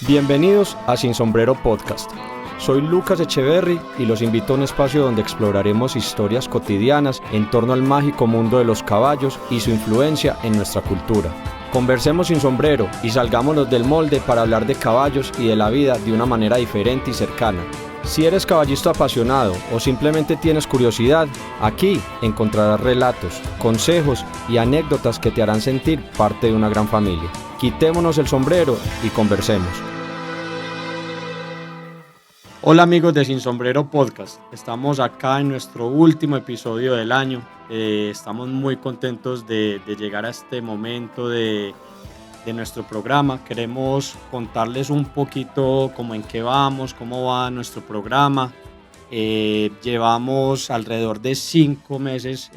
Bienvenidos a Sin Sombrero Podcast. Soy Lucas Echeverry y los invito a un espacio donde exploraremos historias cotidianas en torno al mágico mundo de los caballos y su influencia en nuestra cultura. Conversemos sin sombrero y salgámonos del molde para hablar de caballos y de la vida de una manera diferente y cercana. Si eres caballista apasionado o simplemente tienes curiosidad, aquí encontrarás relatos, consejos y anécdotas que te harán sentir parte de una gran familia. Quitémonos el sombrero y conversemos. Hola amigos de Sin Sombrero Podcast, estamos acá en nuestro último episodio del año. Estamos muy contentos de llegar a este momento de nuestro programa. Queremos contarles un poquito cómo en qué vamos, cómo va nuestro programa. Llevamos alrededor de 5 meses,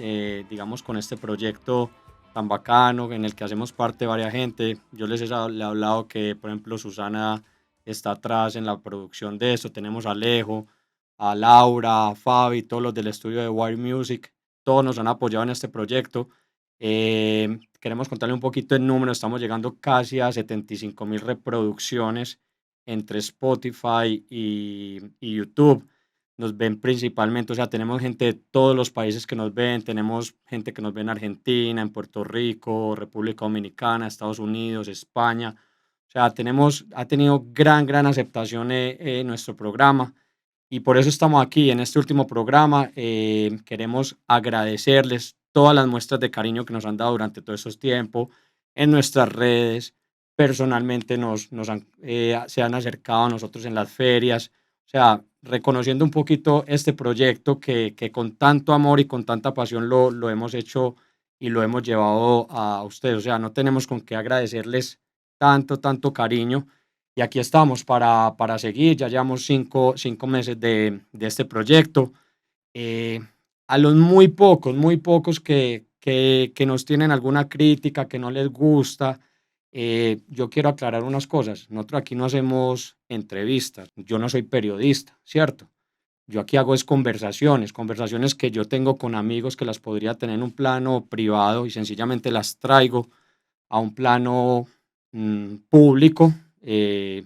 digamos, con este proyecto tan bacano en el que hacemos parte de varias gente. Yo le he hablado que, por ejemplo, Susana está atrás en la producción de esto. Tenemos a Alejo, a Laura, a Fabi, todos los del estudio de Wire Music. Todos nos han apoyado en este proyecto. Queremos contarle un poquito el número. Estamos llegando casi a 75,000 reproducciones entre Spotify y YouTube. Nos ven principalmente, o sea, tenemos gente de todos los países que nos ven. Tenemos gente que nos ve en Argentina, en Puerto Rico, República Dominicana, Estados Unidos, España. O sea, ha tenido gran aceptación nuestro programa y por eso estamos aquí en este último programa. Queremos agradecerles todas las muestras de cariño que nos han dado durante todo estos tiempos en nuestras redes. Personalmente se han acercado a nosotros en las ferias, o sea, reconociendo un poquito este proyecto que con tanto amor y con tanta pasión lo hemos hecho y lo hemos llevado a ustedes. O sea, no tenemos con qué agradecerles tanto cariño. Y aquí estamos para seguir. Ya llevamos cinco meses de este proyecto. A los muy pocos que nos tienen alguna crítica, que no les gusta, yo quiero aclarar unas cosas. Nosotros aquí no hacemos entrevistas. Yo no soy periodista, ¿cierto? Yo aquí hago es conversaciones que yo tengo con amigos que las podría tener en un plano privado y sencillamente las traigo a un plano público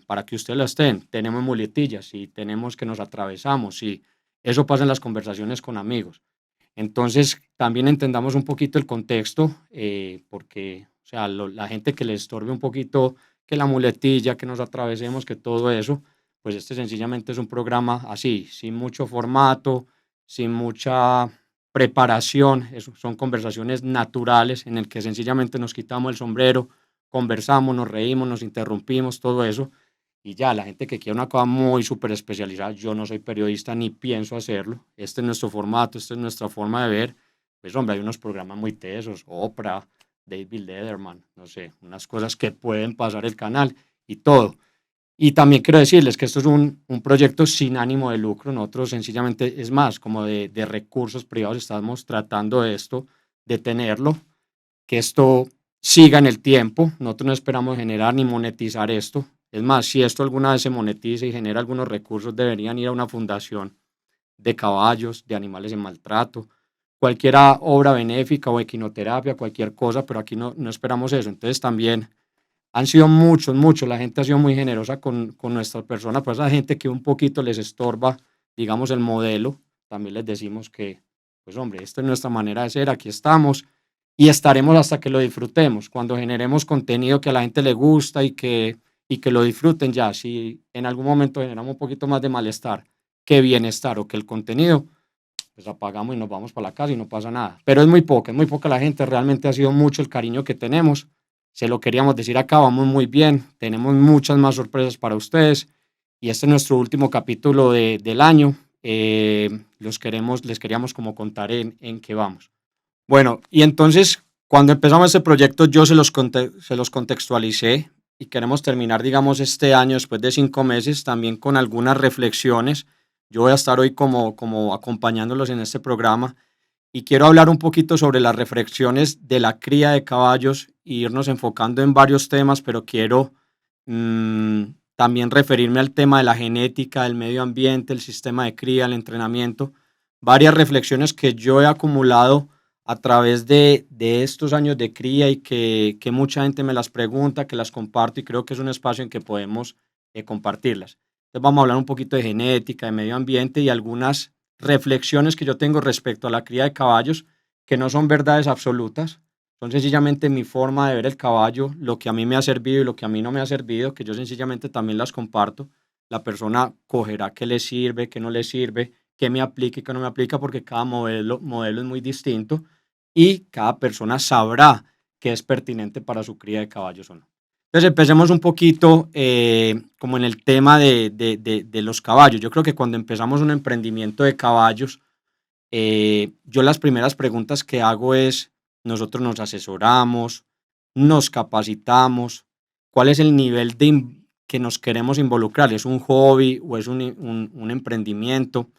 para que ustedes lo estén. Tenemos muletillas y tenemos que nos atravesamos y eso pasa en las conversaciones con amigos. Entonces, también entendamos un poquito el contexto, porque, o sea, la gente que le estorbe un poquito que la muletilla, que nos atravesemos, que todo eso, pues este sencillamente es un programa así, sin mucho formato, sin mucha preparación. Son conversaciones naturales en el que sencillamente nos quitamos el sombrero, conversamos, nos reímos, nos interrumpimos, todo eso. Y ya, la gente que quiere una cosa muy súper especializada, yo no soy periodista ni pienso hacerlo. Este es nuestro formato, esta es nuestra forma de ver. Pues hombre, hay unos programas muy tesos, Oprah, David Letterman, no sé, unas cosas que pueden pasar el canal y todo. Y también quiero decirles que esto es un proyecto sin ánimo de lucro. Nosotros sencillamente, es más, como de recursos privados, estamos tratando de esto, de tenerlo, que esto siga en el tiempo. Nosotros no esperamos generar ni monetizar esto. Es más, si esto alguna vez se monetiza y genera algunos recursos, deberían ir a una fundación de caballos, de animales en maltrato, cualquier obra benéfica o equinoterapia, cualquier cosa, pero aquí no esperamos eso. Entonces también han sido muchos, la gente ha sido muy generosa con nuestra persona, pues a gente que un poquito les estorba, digamos, el modelo, también les decimos que, pues hombre, esta es nuestra manera de ser, aquí estamos y estaremos hasta que lo disfrutemos, cuando generemos contenido que a la gente le gusta y que lo disfruten ya. Si en algún momento generamos un poquito más de malestar que bienestar o que el contenido, pues apagamos y nos vamos para la casa y no pasa nada. Pero es muy poca la gente, realmente ha sido mucho el cariño que tenemos. Se lo queríamos decir acá, vamos muy bien, tenemos muchas más sorpresas para ustedes y este es nuestro último capítulo del año. Les queríamos como contar en qué vamos. Bueno, y entonces cuando empezamos este proyecto yo se los contextualicé y queremos terminar, digamos, este año después de 5 meses también con algunas reflexiones. Yo voy a estar hoy como acompañándolos en este programa y quiero hablar un poquito sobre las reflexiones de la cría de caballos e irnos enfocando en varios temas, pero quiero también referirme al tema de la genética, el medio ambiente, el sistema de cría, el entrenamiento, varias reflexiones que yo he acumulado a través de estos años de cría y que mucha gente me las pregunta, que las comparto y creo que es un espacio en que podemos compartirlas. Entonces vamos a hablar un poquito de genética, de medio ambiente y algunas reflexiones que yo tengo respecto a la cría de caballos, que no son verdades absolutas, son sencillamente mi forma de ver el caballo, lo que a mí me ha servido y lo que a mí no me ha servido, que yo sencillamente también las comparto. La persona cogerá qué le sirve, qué no le sirve, qué me aplica y qué no me aplica, porque cada modelo es muy distinto y cada persona sabrá qué es pertinente para su cría de caballos o no. Entonces empecemos un poquito como en el tema de los caballos. Yo creo que cuando empezamos un emprendimiento de caballos, yo las primeras preguntas que hago es, nosotros nos asesoramos, nos capacitamos, cuál es el nivel que nos queremos involucrar, ¿es un hobby o es un emprendimiento?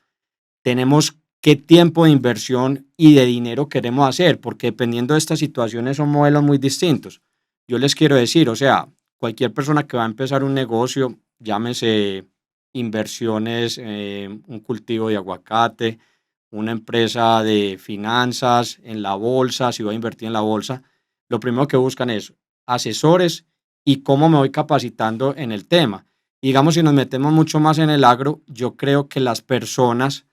Tenemos qué tiempo de inversión y de dinero queremos hacer, porque dependiendo de estas situaciones son modelos muy distintos. Yo les quiero decir, o sea, cualquier persona que va a empezar un negocio, llámese inversiones, un cultivo de aguacate, una empresa de finanzas, en la bolsa, si voy a invertir en la bolsa, lo primero que buscan es asesores y cómo me voy capacitando en el tema. Digamos, si nos metemos mucho más en el agro, yo creo que las personas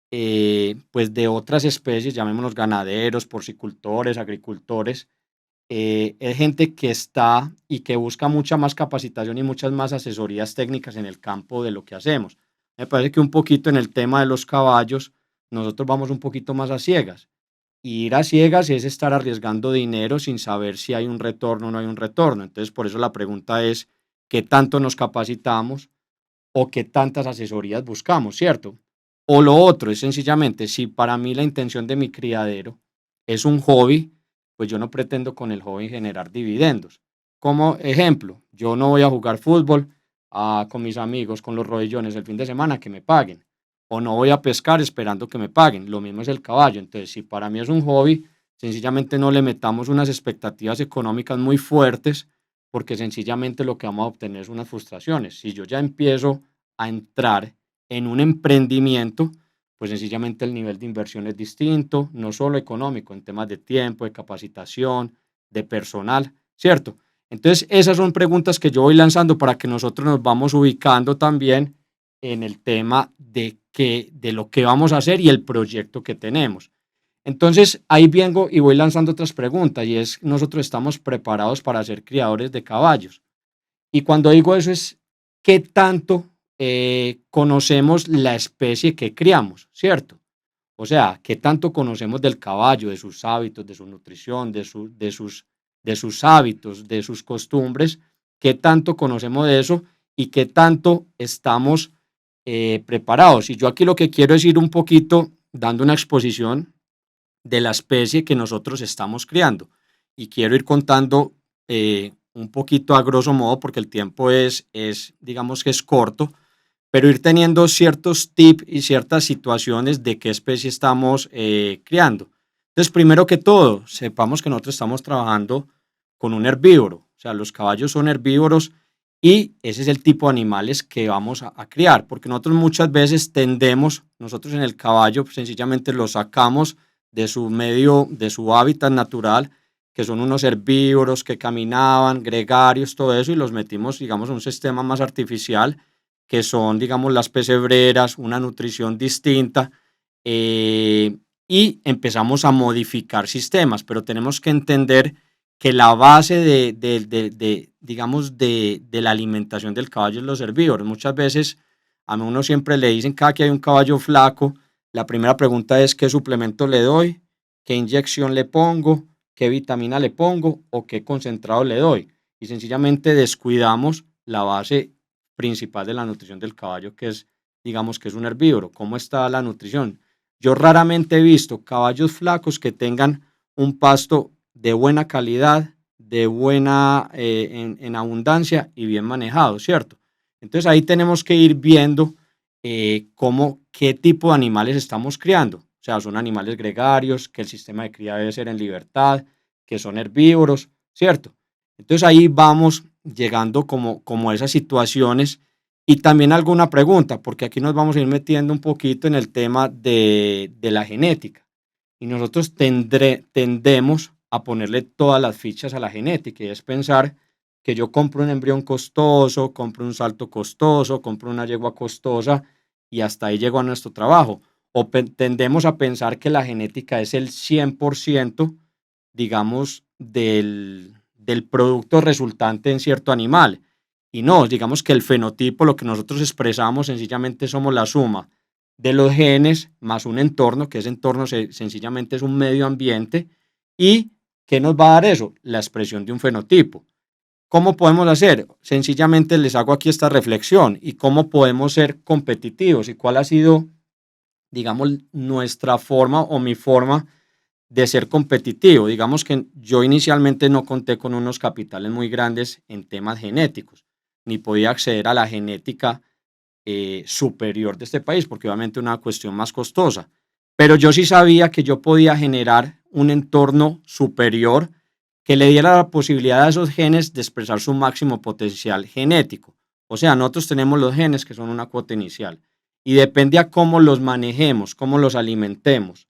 pues de otras especies, llamémoslos ganaderos, porcicultores, agricultores, es gente que está y que busca mucha más capacitación y muchas más asesorías técnicas en el campo de lo que hacemos. Me parece que un poquito en el tema de los caballos, nosotros vamos un poquito más a ciegas. Y ir a ciegas es estar arriesgando dinero sin saber si hay un retorno o no hay un retorno. Entonces, por eso la pregunta es, ¿qué tanto nos capacitamos o qué tantas asesorías buscamos, cierto? O lo otro es sencillamente, si para mí la intención de mi criadero es un hobby, pues yo no pretendo con el hobby generar dividendos. Como ejemplo, yo no voy a jugar fútbol con mis amigos, con los rodillones el fin de semana que me paguen. O no voy a pescar esperando que me paguen. Lo mismo es el caballo. Entonces, si para mí es un hobby, sencillamente no le metamos unas expectativas económicas muy fuertes, porque sencillamente lo que vamos a obtener es unas frustraciones. Si yo ya empiezo a entrar en un emprendimiento, pues sencillamente el nivel de inversión es distinto, no solo económico, en temas de tiempo, de capacitación, de personal, ¿cierto? Entonces, esas son preguntas que yo voy lanzando para que nosotros nos vamos ubicando también en el tema de lo que vamos a hacer y el proyecto que tenemos. Entonces, ahí vengo y voy lanzando otras preguntas y es, nosotros estamos preparados para ser criadores de caballos. Y cuando digo eso es, ¿qué tanto conocemos la especie que criamos, cierto? O sea, ¿qué tanto conocemos del caballo, de sus hábitos, de su nutrición, de sus hábitos, de sus costumbres? ¿Qué tanto conocemos de eso y qué tanto estamos preparados? Y yo aquí lo que quiero es ir un poquito dando una exposición de la especie que nosotros estamos criando. Y quiero ir contando un poquito a grosso modo, porque el tiempo digamos que es corto, pero ir teniendo ciertos tips y ciertas situaciones de qué especie estamos criando. Entonces, primero que todo, sepamos que nosotros estamos trabajando con un herbívoro, o sea, los caballos son herbívoros y ese es el tipo de animales que vamos a criar, porque nosotros muchas veces tendemos, nosotros en el caballo sencillamente lo sacamos de su medio, de su hábitat natural, que son unos herbívoros que caminaban, gregarios, todo eso, y los metimos, digamos, en un sistema más artificial, que son, digamos, las pesebreras, una nutrición distinta, y empezamos a modificar sistemas, pero tenemos que entender que la base digamos, de la alimentación del caballo es los herbívoros. Muchas veces a uno siempre le dicen, cada que hay un caballo flaco, la primera pregunta es qué suplemento le doy, qué inyección le pongo, qué vitamina le pongo o qué concentrado le doy. Y sencillamente descuidamos la base principal de la nutrición del caballo, que es, digamos, que es un herbívoro. ¿Cómo está la nutrición? Yo raramente he visto caballos flacos que tengan un pasto de buena calidad, de buena en abundancia y bien manejado, ¿cierto? Entonces ahí tenemos que ir viendo qué tipo de animales estamos criando. O sea, son animales gregarios, que el sistema de cría debe ser en libertad, que son herbívoros, ¿cierto? Entonces ahí vamos llegando como a esas situaciones y también alguna pregunta, porque aquí nos vamos a ir metiendo un poquito en el tema de la genética. Y nosotros tendemos a ponerle todas las fichas a la genética y es pensar que yo compro un embrión costoso, compro un salto costoso, compro una yegua costosa y hasta ahí llego a nuestro trabajo. O tendemos a pensar que la genética es el 100%, digamos, del producto resultante en cierto animal. Y no, digamos que el fenotipo, lo que nosotros expresamos, sencillamente somos la suma de los genes más un entorno, que ese entorno sencillamente es un medio ambiente. ¿Y qué nos va a dar eso? La expresión de un fenotipo. ¿Cómo podemos hacer? Sencillamente les hago aquí esta reflexión y cómo podemos ser competitivos y cuál ha sido, digamos, nuestra forma o mi forma de ser competitivo. Digamos que yo inicialmente no conté con unos capitales muy grandes en temas genéticos, ni podía acceder a la genética superior de este país, porque obviamente una cuestión más costosa. Pero yo sí sabía que yo podía generar un entorno superior que le diera la posibilidad a esos genes de expresar su máximo potencial genético. O sea, nosotros tenemos los genes que son una cuota inicial y depende a cómo los manejemos, cómo los alimentemos,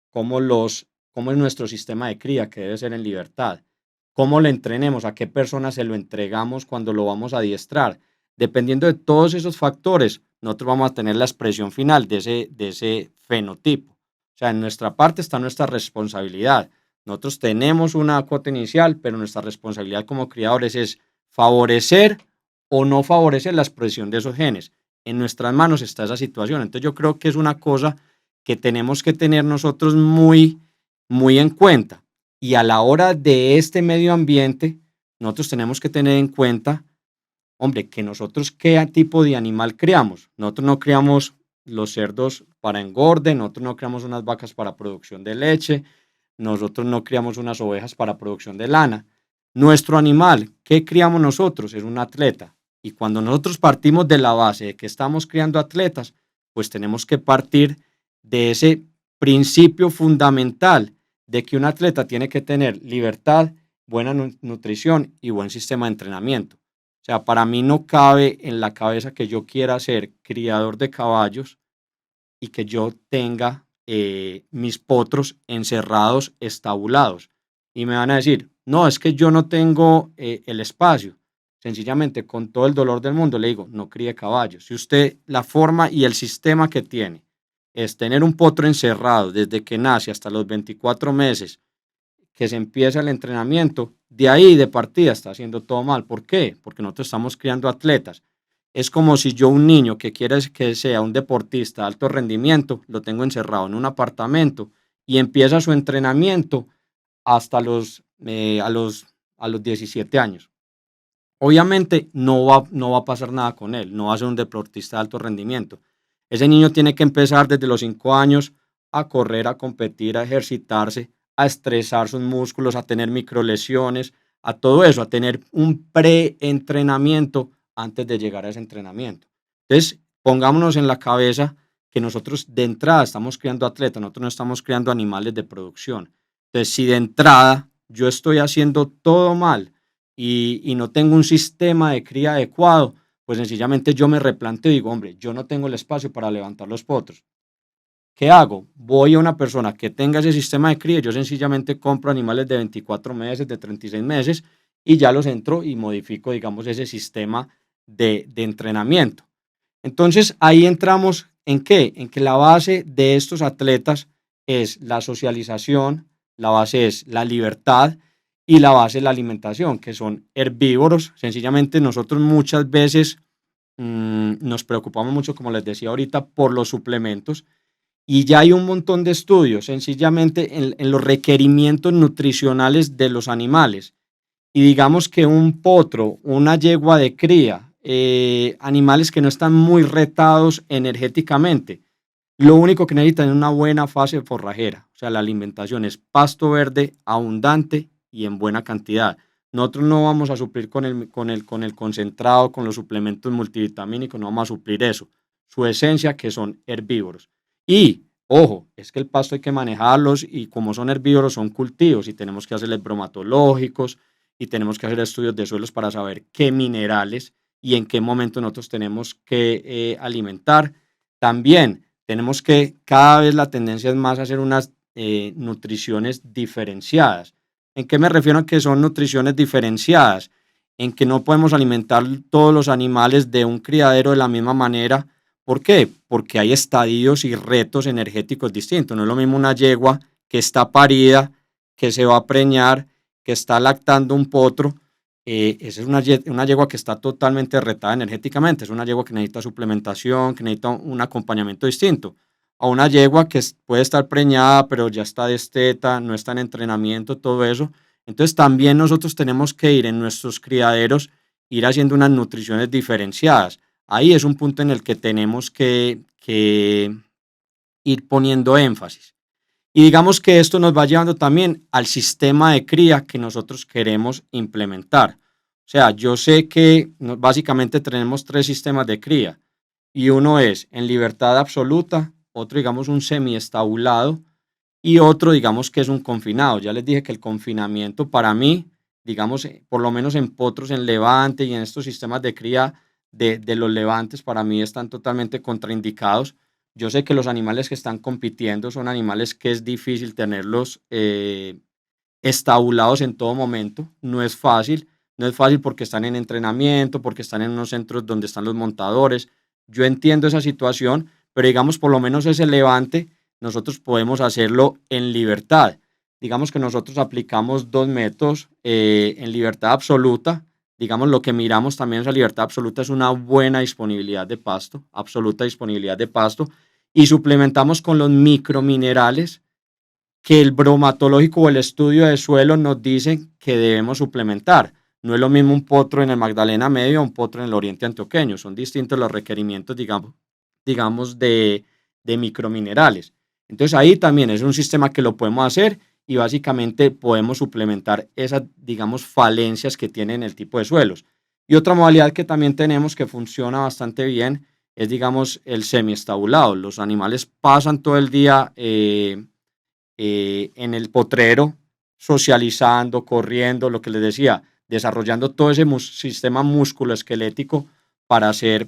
cómo es nuestro sistema de cría, que debe ser en libertad, cómo lo entrenemos, a qué persona se lo entregamos cuando lo vamos a adiestrar. Dependiendo de todos esos factores, nosotros vamos a tener la expresión final de ese fenotipo. O sea, en nuestra parte está nuestra responsabilidad. Nosotros tenemos una cuota inicial, pero nuestra responsabilidad como criadores es favorecer o no favorecer la expresión de esos genes. En nuestras manos está esa situación. Entonces yo creo que es una cosa que tenemos que tener nosotros muy, muy en cuenta. Y a la hora de este medio ambiente, nosotros tenemos que tener en cuenta, hombre, que nosotros qué tipo de animal creamos. Nosotros no creamos los cerdos para engorde, nosotros no creamos unas vacas para producción de leche, nosotros no criamos unas ovejas para producción de lana. Nuestro animal, ¿qué criamos nosotros? Es un atleta. Y cuando nosotros partimos de la base de que estamos criando atletas, pues tenemos que partir de ese principio fundamental de que un atleta tiene que tener libertad, buena nutrición y buen sistema de entrenamiento. O sea, para mí no cabe en la cabeza que yo quiera ser criador de caballos y que yo tenga mis potros encerrados, estabulados. Y me van a decir, no, es que yo no tengo el espacio. Sencillamente, con todo el dolor del mundo, le digo, no críe caballos. Si usted, la forma y el sistema que tiene es tener un potro encerrado desde que nace hasta los 24 meses, que se empieza el entrenamiento, de ahí de partida está haciendo todo mal. ¿Por qué? Porque nosotros estamos criando atletas. Es como si yo un niño que quiere que sea un deportista de alto rendimiento, lo tengo encerrado en un apartamento y empieza su entrenamiento hasta a los 17 años. Obviamente no va a pasar nada con él, no va a ser un deportista de alto rendimiento. Ese niño tiene que empezar desde los 5 años a correr, a competir, a ejercitarse, a estresar sus músculos, a tener microlesiones, a todo eso, a tener un preentrenamiento antes de llegar a ese entrenamiento. Entonces, pongámonos en la cabeza que nosotros de entrada estamos creando atletas, nosotros no estamos creando animales de producción. Entonces, si de entrada yo estoy haciendo todo mal y no tengo un sistema de cría adecuado, pues sencillamente yo me replanteo y digo, hombre, yo no tengo el espacio para levantar los potros. ¿Qué hago? Voy a una persona que tenga ese sistema de cría, yo sencillamente compro animales de 24 meses, de 36 meses y ya los entro y modifico, digamos, ese sistema de entrenamiento. Entonces ahí entramos en qué? En que la base de estos atletas es la socialización, la base es la libertad y la base es la alimentación, que son herbívoros. Sencillamente nosotros muchas veces nos preocupamos mucho, como les decía ahorita, por los suplementos y ya hay un montón de estudios sencillamente en los requerimientos nutricionales de los animales. Y digamos que un potro, una yegua de cría, animales que no están muy retados energéticamente, lo único que necesitan es una buena fase forrajera. O sea, la alimentación es pasto verde abundante y en buena cantidad. Nosotros no vamos a suplir con el concentrado, con los suplementos multivitamínicos, no vamos a suplir eso. Su esencia, que son herbívoros. Y, ojo, es que el pasto hay que manejarlos y como son herbívoros, son cultivos y tenemos que hacerles bromatológicos y tenemos que hacer estudios de suelos para saber qué minerales y en qué momento nosotros tenemos que alimentar. También tenemos que, cada vez la tendencia es más a hacer unas nutriciones diferenciadas. ¿En qué me refiero a que son nutriciones diferenciadas? en que no podemos alimentar todos los animales de un criadero de la misma manera. ¿Por qué? Porque hay estadios y retos energéticos distintos. No es lo mismo una yegua que está parida, que se va a preñar, que está lactando un potro. Esa es una yegua que está totalmente retada energéticamente. Es una yegua que necesita suplementación, que necesita un acompañamiento distinto. A una yegua que puede estar preñada, pero ya está desteta, no está en entrenamiento, todo eso. Entonces también nosotros tenemos que ir en nuestros criaderos, ir haciendo unas nutriciones diferenciadas. Ahí es un punto en el que tenemos que ir poniendo énfasis. Y digamos que esto nos va llevando también al sistema de cría que nosotros queremos implementar. O sea, yo sé que básicamente tenemos tres sistemas de cría y uno es en libertad absoluta, otro digamos un semiestabulado y otro digamos que es un confinado. Ya les dije que el confinamiento para mí, digamos, por lo menos en potros, en levante y en estos sistemas de cría de los levantes, para mí están totalmente contraindicados. Yo sé que los animales que están compitiendo son animales que es difícil tenerlos estabulados en todo momento. No es fácil, no es fácil porque están en entrenamiento, porque están en unos centros donde están los montadores. Yo entiendo esa situación, pero digamos por lo menos ese levante, nosotros podemos hacerlo en libertad. Digamos que nosotros aplicamos dos métodos en libertad absoluta. Digamos, lo que miramos también esa libertad absoluta es una buena disponibilidad de pasto, absoluta disponibilidad de pasto, y suplementamos con los microminerales que el bromatológico o el estudio de suelo nos dicen que debemos suplementar. No es lo mismo un potro en el Magdalena Medio o un potro en el Oriente Antioqueño, son distintos los requerimientos, digamos de microminerales. Entonces ahí también es un sistema que lo podemos hacer y básicamente podemos suplementar esas, digamos, falencias que tienen el tipo de suelos. Y otra modalidad que también tenemos que funciona bastante bien es, digamos, el semiestabulado. Los animales pasan todo el día en el potrero, socializando, corriendo, lo que les decía, desarrollando todo ese sistema musculoesquelético para ser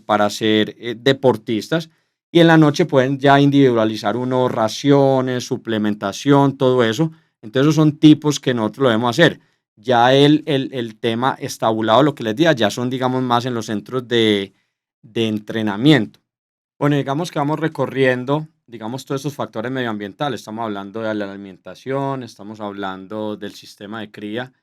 deportistas. Y en la noche pueden ya individualizar unos raciones, suplementación, todo eso. Entonces, esos son tipos que nosotros lo debemos hacer. Ya el tema estabulado, lo que les diga, ya son, digamos, más en los centros de entrenamiento. Bueno, digamos que vamos recorriendo, digamos, todos esos factores medioambientales. Estamos hablando de la alimentación, estamos hablando del sistema de cría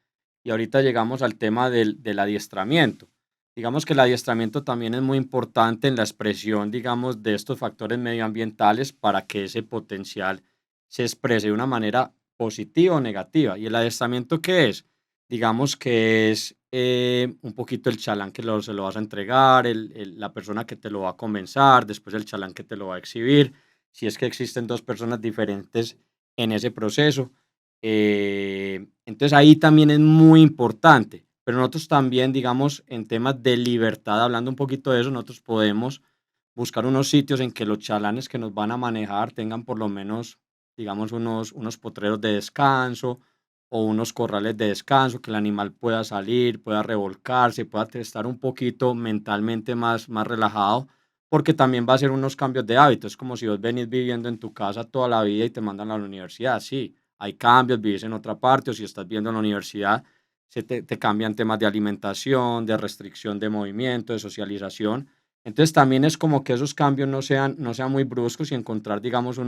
y ahorita llegamos al tema del adiestramiento. Digamos que el adiestramiento también es muy importante en la expresión, digamos, de estos factores medioambientales para que ese potencial se exprese de una manera positiva o negativa. ¿Y el adiestramiento qué es? Digamos que es un poquito el chalán que se lo vas a entregar, la persona que te lo va a comenzar, después el chalán que te lo va a exhibir, si es que existen dos personas diferentes en ese proceso. Entonces ahí también es muy importante, pero nosotros también, digamos, en temas de libertad, hablando un poquito de eso, nosotros podemos buscar unos sitios en que los chalanes que nos van a manejar tengan por lo menos, digamos, unos potreros de descanso o unos corrales de descanso, que el animal pueda salir, pueda revolcarse, pueda estar un poquito mentalmente más relajado, porque también va a ser unos cambios de hábitos. Es como si vos venís viviendo en tu casa toda la vida y te mandan a la universidad. Sí, hay cambios, vivís en otra parte, o si estás viendo en la universidad, te cambian temas de alimentación, de restricción de movimiento, de socialización. Entonces también es como que esos cambios no sean muy bruscos y encontrar, digamos,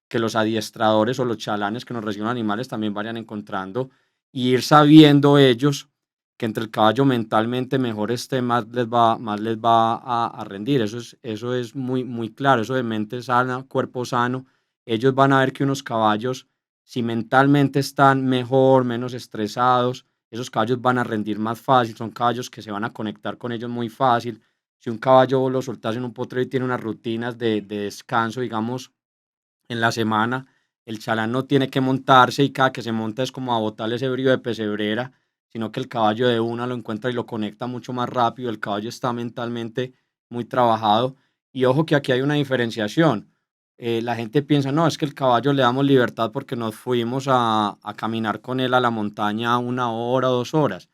que los adiestradores o los chalanes que nos reciben animales también vayan encontrando y ir sabiendo ellos que entre el caballo mentalmente mejor esté, más les va a rendir. Eso es muy claro, eso de mente sana, cuerpo sano. Ellos van a ver que unos caballos, si mentalmente están mejor, menos estresados, esos caballos van a rendir más fácil, son caballos que se van a conectar con ellos muy fácil. Si un caballo vos lo soltás en un potrero y tiene unas rutinas de descanso, digamos, en la semana, el chalán no tiene que montarse y cada que se monta es como a botarle ese brillo de pesebrera, sino que el caballo de una lo encuentra y lo conecta mucho más rápido, el caballo está mentalmente muy trabajado. Y ojo que aquí hay una diferenciación. La gente piensa, no, es que el caballo le damos libertad porque nos fuimos a caminar con él a la montaña 1 hora o 2 horas.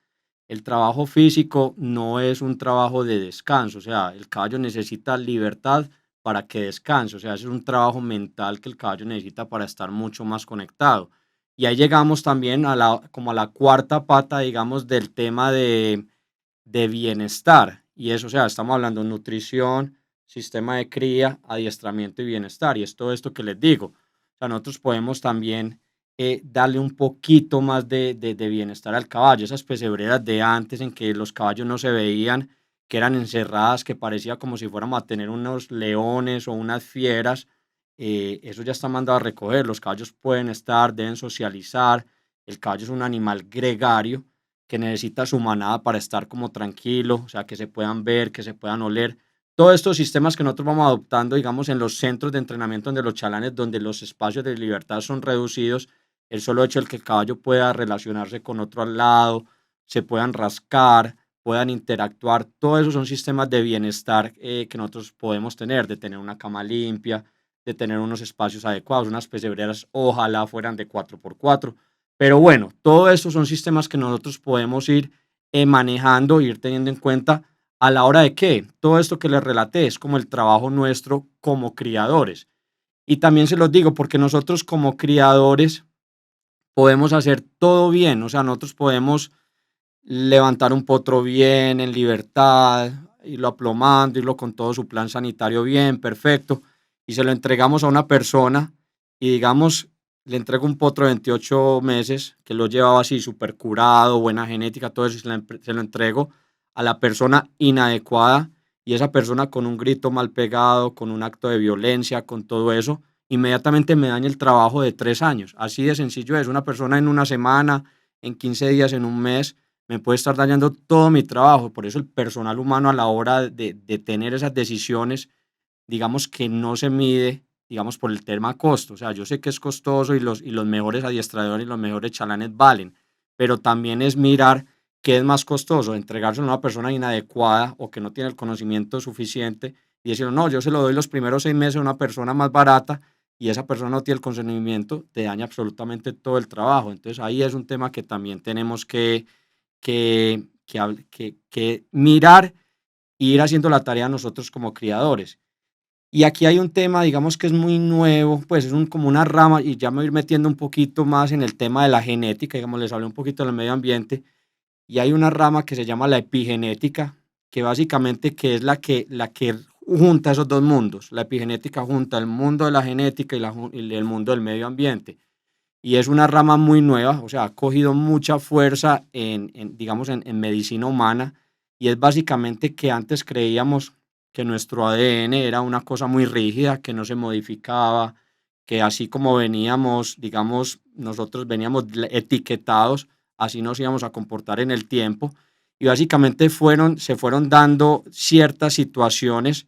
El trabajo físico no es un trabajo de descanso, o sea, el caballo necesita libertad para que descanse, o sea, ese es un trabajo mental que el caballo necesita para estar mucho más conectado. Y ahí llegamos también como a la cuarta pata, digamos, del tema de bienestar. Y eso, o sea, estamos hablando de nutrición, sistema de cría, adiestramiento y bienestar. Y es todo esto que les digo. O sea, nosotros podemos también darle un poquito más de bienestar al caballo. Esas pesebreras de antes en que los caballos no se veían, que eran encerradas, que parecía como si fuéramos a tener unos leones o unas fieras, eso ya está mandado a recoger. Los caballos pueden estar, deben socializar. El caballo es un animal gregario que necesita su manada para estar como tranquilo, o sea, que se puedan ver, que se puedan oler. Todos estos sistemas que nosotros vamos adoptando, digamos, en los centros de entrenamiento de los chalanes, donde los espacios de libertad son reducidos, el solo hecho de que el caballo pueda relacionarse con otro al lado, se puedan rascar, puedan interactuar, todos esos son sistemas de bienestar que nosotros podemos tener, de tener una cama limpia, de tener unos espacios adecuados, unas pesebreras ojalá fueran de 4x4, pero bueno, todo eso son sistemas que nosotros podemos ir manejando, ir teniendo en cuenta a la hora de que todo esto que les relaté es como el trabajo nuestro como criadores. Y también se los digo porque nosotros como criadores podemos hacer todo bien, o sea, nosotros podemos levantar un potro bien, en libertad, irlo aplomando, irlo con todo su plan sanitario bien, perfecto, y se lo entregamos a una persona y digamos, le entrego un potro de 28 meses que lo llevaba así súper curado, buena genética, todo eso, y se lo entrego a la persona inadecuada y esa persona con un grito mal pegado, con un acto de violencia, con todo eso, inmediatamente me daña el trabajo de 3 años. Así de sencillo es, una persona en una semana, en 15 días, en un mes, me puede estar dañando todo mi trabajo. Por eso el personal humano a la hora de tener esas decisiones, digamos que no se mide, digamos, por el tema costo. O sea, yo sé que es costoso y los mejores adiestradores y los mejores chalanes valen, pero también es mirar qué es más costoso, entregárselo a una persona inadecuada o que no tiene el conocimiento suficiente y decir, no, yo se lo doy los primeros 6 meses a una persona más barata y esa persona no tiene el conocimiento, te daña absolutamente todo el trabajo. Entonces ahí es un tema que también tenemos que mirar e ir haciendo la tarea nosotros como criadores. Y aquí hay un tema, digamos que es muy nuevo, pues es como una rama, y ya me voy a ir metiendo un poquito más en el tema de la genética, digamos, les hablé un poquito del medio ambiente, y hay una rama que se llama la epigenética, que básicamente que es la que junta esos dos mundos. La epigenética junta el mundo de la genética y el mundo del medio ambiente y es una rama muy nueva, o sea, ha cogido mucha fuerza digamos, en medicina humana y es básicamente que antes creíamos que nuestro ADN era una cosa muy rígida, que no se modificaba, que así como veníamos, digamos, nosotros veníamos etiquetados, así nos íbamos a comportar en el tiempo y básicamente se fueron dando ciertas situaciones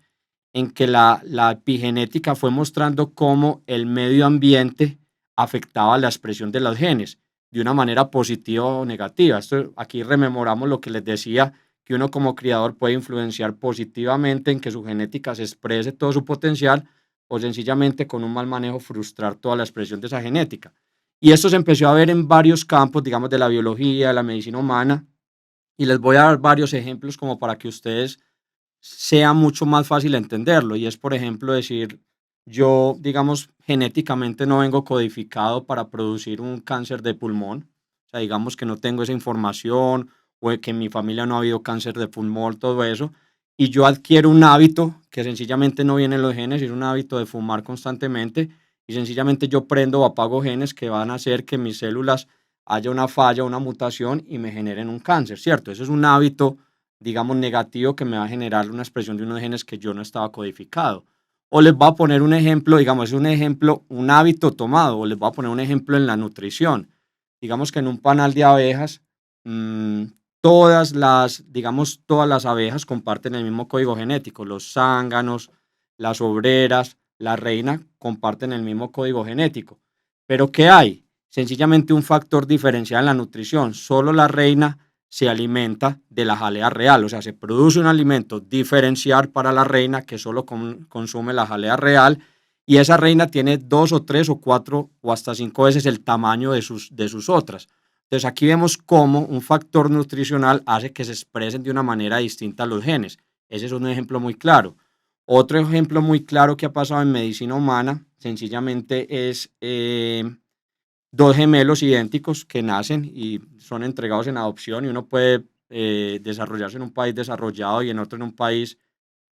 en que la epigenética fue mostrando cómo el medio ambiente afectaba la expresión de los genes de una manera positiva o negativa. Aquí rememoramos lo que les decía, que uno como criador puede influenciar positivamente en que su genética se exprese todo su potencial o sencillamente con un mal manejo frustrar toda la expresión de esa genética. Y esto se empezó a ver en varios campos, digamos, de la biología, de la medicina humana, y les voy a dar varios ejemplos como para que ustedes sea mucho más fácil entenderlo. Y es, por ejemplo, decir, yo, digamos, genéticamente no vengo codificado para producir un cáncer de pulmón. O sea, digamos que no tengo esa información o de que en mi familia no ha habido cáncer de pulmón, todo eso. Y yo adquiero un hábito que sencillamente no viene en los genes, es un hábito de fumar constantemente. Y sencillamente yo prendo o apago genes que van a hacer que mis células haya una falla, una mutación y me generen un cáncer, ¿cierto? Eso es un hábito digamos, negativo que me va a generar una expresión de unos genes que yo no estaba codificado. O les voy a poner un ejemplo, digamos, es un ejemplo, un hábito tomado, o les voy a poner un ejemplo en la nutrición. Digamos que en un panal de abejas, mmm, digamos, todas las abejas comparten el mismo código genético. Los zánganos, las obreras, la reina comparten el mismo código genético. Pero ¿qué hay? Sencillamente un factor diferencial en la nutrición. Solo la reina se alimenta de la jalea real, o sea, se produce un alimento diferencial para la reina que solo consume la jalea real y esa reina tiene 2 o 3 o 4 o hasta 5 veces el tamaño de sus otras. Entonces aquí vemos cómo un factor nutricional hace que se expresen de una manera distinta los genes. Ese es un ejemplo muy claro. Otro ejemplo muy claro que ha pasado en medicina humana, sencillamente es dos gemelos idénticos que nacen y son entregados en adopción y uno puede desarrollarse en un país desarrollado y en otro en un país,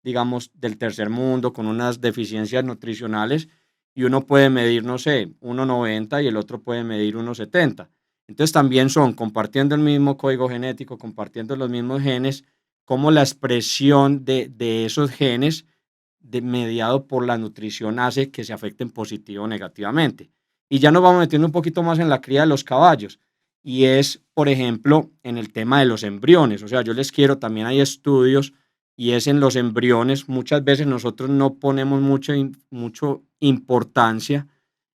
digamos, del tercer mundo, con unas deficiencias nutricionales, y uno puede medir, no sé, 1,90 y el otro puede medir 1,70. Entonces también son, compartiendo el mismo código genético, compartiendo los mismos genes, como la expresión de esos genes mediado por la nutrición hace que se afecten positivo o negativamente. Y ya nos vamos metiendo un poquito más en la cría de los caballos. Y es, por ejemplo, en el tema de los embriones. O sea, yo les quiero, también hay estudios, y es en los embriones. Muchas veces nosotros no ponemos mucho importancia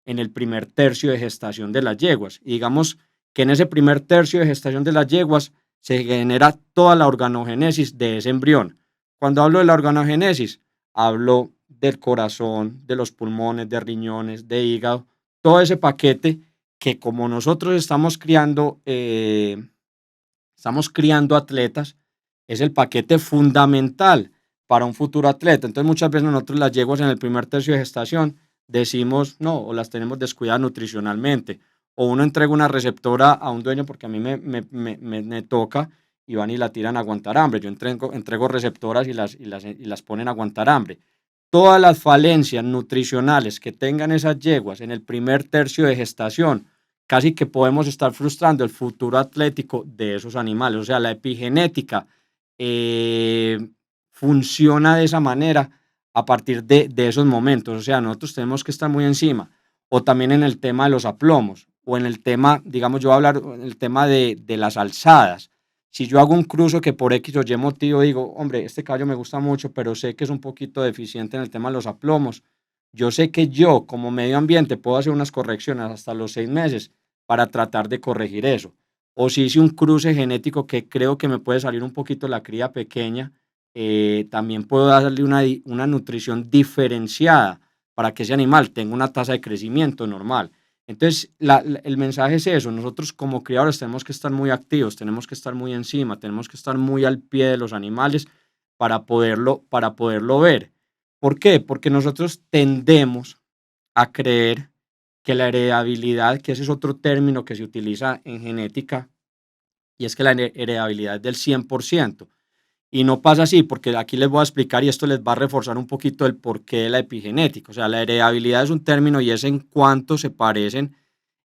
en el primer tercio de gestación de las yeguas. Y digamos que en ese primer tercio de gestación de las yeguas se genera toda la organogénesis de ese embrión. Cuando hablo de la organogénesis, hablo del corazón, de los pulmones, de riñones, de hígado, todo ese paquete que como nosotros estamos criando atletas, es el paquete fundamental para un futuro atleta. Entonces muchas veces nosotros las yeguas en el primer tercio de gestación decimos no, o las tenemos descuidadas nutricionalmente, o uno entrega una receptora a un dueño porque a mí me toca y van y la tiran a aguantar hambre. Yo entrego receptoras y las ponen a aguantar hambre. Todas las falencias nutricionales que tengan esas yeguas en el primer tercio de gestación, casi que podemos estar frustrando el futuro atlético de esos animales. O sea, la epigenética eh, funciona de esa manera a partir de esos momentos. O sea, nosotros tenemos que estar muy encima. O también en el tema de los aplomos, o en el tema, digamos, yo voy a hablar en el tema de las alzadas. Si yo hago un cruzo que por X o Y motivo digo, hombre, este caballo me gusta mucho, pero sé que es un poquito deficiente en el tema de los aplomos, yo sé que yo como medio ambiente puedo hacer unas correcciones hasta los 6 meses para tratar de corregir eso. O si hice un cruce genético que creo que me puede salir un poquito la cría pequeña, también puedo darle una nutrición diferenciada para que ese animal tenga una tasa de crecimiento normal. Entonces, el mensaje es eso, nosotros como criadores tenemos que estar muy activos, tenemos que estar muy encima, tenemos que estar muy al pie de los animales para poderlo ver. ¿Por qué? Porque nosotros tendemos a creer que la heredabilidad, que ese es otro término que se utiliza en genética, y es que la heredabilidad es del 100%. Y no pasa así, porque aquí les voy a explicar y esto les va a reforzar un poquito el porqué de la epigenética. O sea, la heredabilidad es un término y es en cuánto se parecen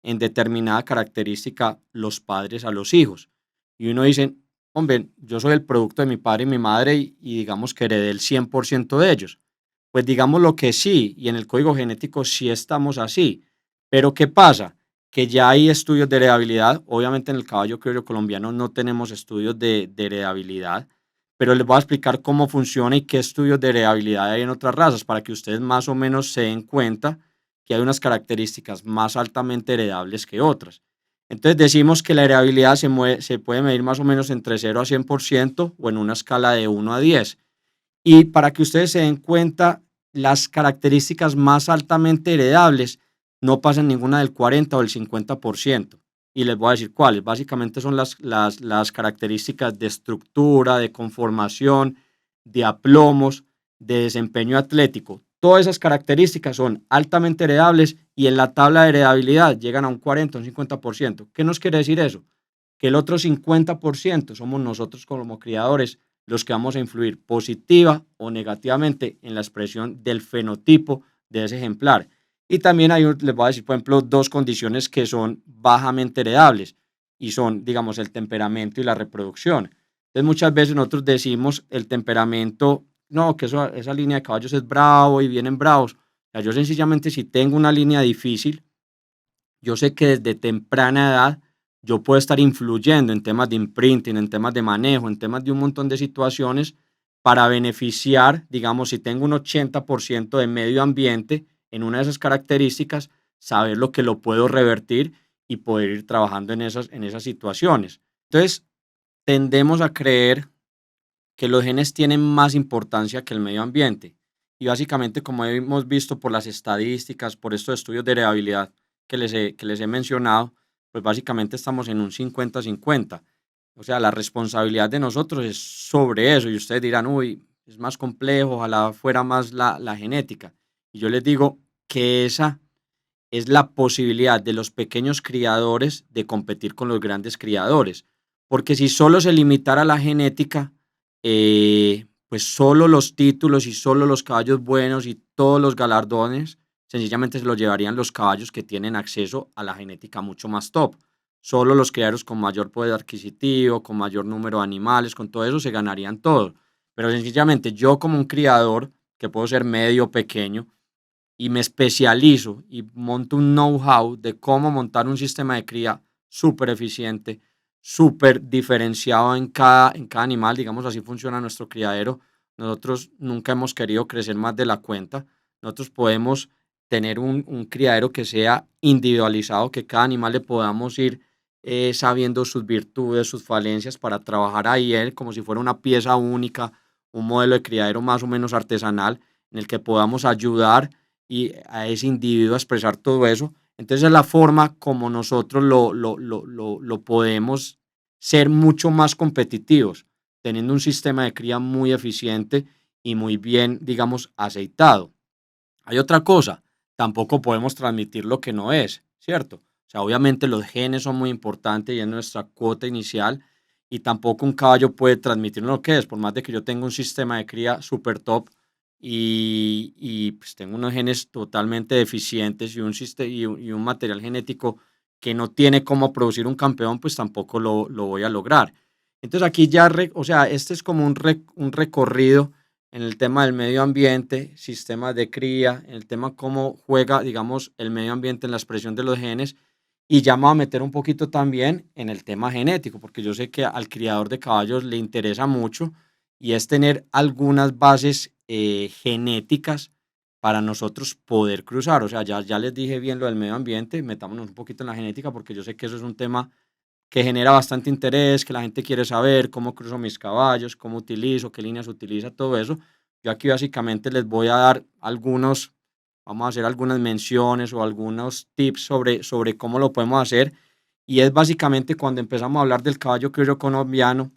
en determinada característica los padres a los hijos. Y uno dice, hombre, yo soy el producto de mi padre y mi madre y digamos que heredé el 100% de ellos. Pues digamos lo que sí, y en el código genético sí estamos así. Pero ¿qué pasa? Que ya hay estudios de heredabilidad. Obviamente en el caballo criollo colombiano no tenemos estudios de heredabilidad, pero les voy a explicar cómo funciona y qué estudios de heredabilidad hay en otras razas para que ustedes más o menos se den cuenta que hay unas características más altamente heredables que otras. Entonces decimos que la heredabilidad se puede medir más o menos entre 0 a 100% o en una escala de 1 a 10. Y para que ustedes se den cuenta, las características más altamente heredables no pasan ninguna del 40 o del 50%. Y les voy a decir cuáles. Básicamente son las características de estructura, de conformación, de aplomos, de desempeño atlético. Todas esas características son altamente heredables y en la tabla de heredabilidad llegan a un 40 o un 50%. ¿Qué nos quiere decir eso? Que el otro 50% somos nosotros como criadores los que vamos a influir positiva o negativamente en la expresión del fenotipo de ese ejemplar. Y también les voy a decir, por ejemplo, dos condiciones que son bajamente heredables y son, digamos, el temperamento y la reproducción. Entonces, muchas veces nosotros decimos el temperamento, no, que esa línea de caballos es bravo y vienen bravos. O sea, yo sencillamente si tengo una línea difícil, yo sé que desde temprana edad yo puedo estar influyendo en temas de imprinting, en temas de manejo, en temas de un montón de situaciones para beneficiar, digamos, si tengo un 80% de medio ambiente en una de esas características, saber lo que lo puedo revertir y poder ir trabajando en esas situaciones. Entonces, tendemos a creer que los genes tienen más importancia que el medio ambiente. Y básicamente, como hemos visto por las estadísticas, por estos estudios de heredabilidad que les he mencionado, pues básicamente estamos en un 50-50. O sea, la responsabilidad de nosotros es sobre eso. Y ustedes dirán, uy, es más complejo, ojalá fuera más la genética. Y yo les digo que esa es la posibilidad de los pequeños criadores de competir con los grandes criadores. porque si solo se limitara a la genética, pues solo los títulos y solo los caballos buenos y todos los galardones, sencillamente se los llevarían los caballos que tienen acceso a la genética mucho más top. Solo los criaderos con mayor poder adquisitivo, con mayor número de animales, con todo eso se ganarían todo. Pero sencillamente yo como un criador, que puedo ser medio o pequeño, y me especializo y monto un know-how de cómo montar un sistema de cría súper eficiente, súper diferenciado en cada animal, digamos así funciona nuestro criadero. Nosotros nunca hemos querido crecer más de la cuenta. Nosotros podemos tener un criadero que sea individualizado, que cada animal le podamos ir sabiendo sus virtudes, sus falencias para trabajar ahí él como si fuera una pieza única, un modelo de criadero más o menos artesanal en el que podamos ayudar y a ese individuo a expresar todo eso. Entonces es la forma como nosotros lo podemos ser mucho más competitivos, teniendo un sistema de cría muy eficiente y muy bien, digamos, aceitado. Hay otra cosa, tampoco podemos transmitir lo que no es, ¿cierto? O sea, obviamente los genes son muy importantes y es nuestra cuota inicial y tampoco un caballo puede transmitir lo que es, por más de que yo tenga un sistema de cría super top y pues tengo unos genes totalmente deficientes y y un material genético que no tiene cómo producir un campeón, pues tampoco lo voy a lograr. Entonces aquí ya, o sea, este es como un recorrido en el tema del medio ambiente, sistemas de cría, en el tema cómo juega, digamos, el medio ambiente en la expresión de los genes, y ya me voy a meter un poquito también en el tema genético, porque yo sé que al criador de caballos le interesa mucho y es tener algunas bases genéticas para nosotros poder cruzar. O sea, ya les dije bien lo del medio ambiente, metámonos un poquito en la genética, porque yo sé que eso es un tema que genera bastante interés, que la gente quiere saber cómo cruzo mis caballos, cómo utilizo, qué líneas utiliza, todo eso. Yo aquí básicamente les voy a dar algunos, vamos a hacer algunas menciones o algunos tips sobre cómo lo podemos hacer. Y es básicamente cuando empezamos a hablar del caballo criollo colombiano,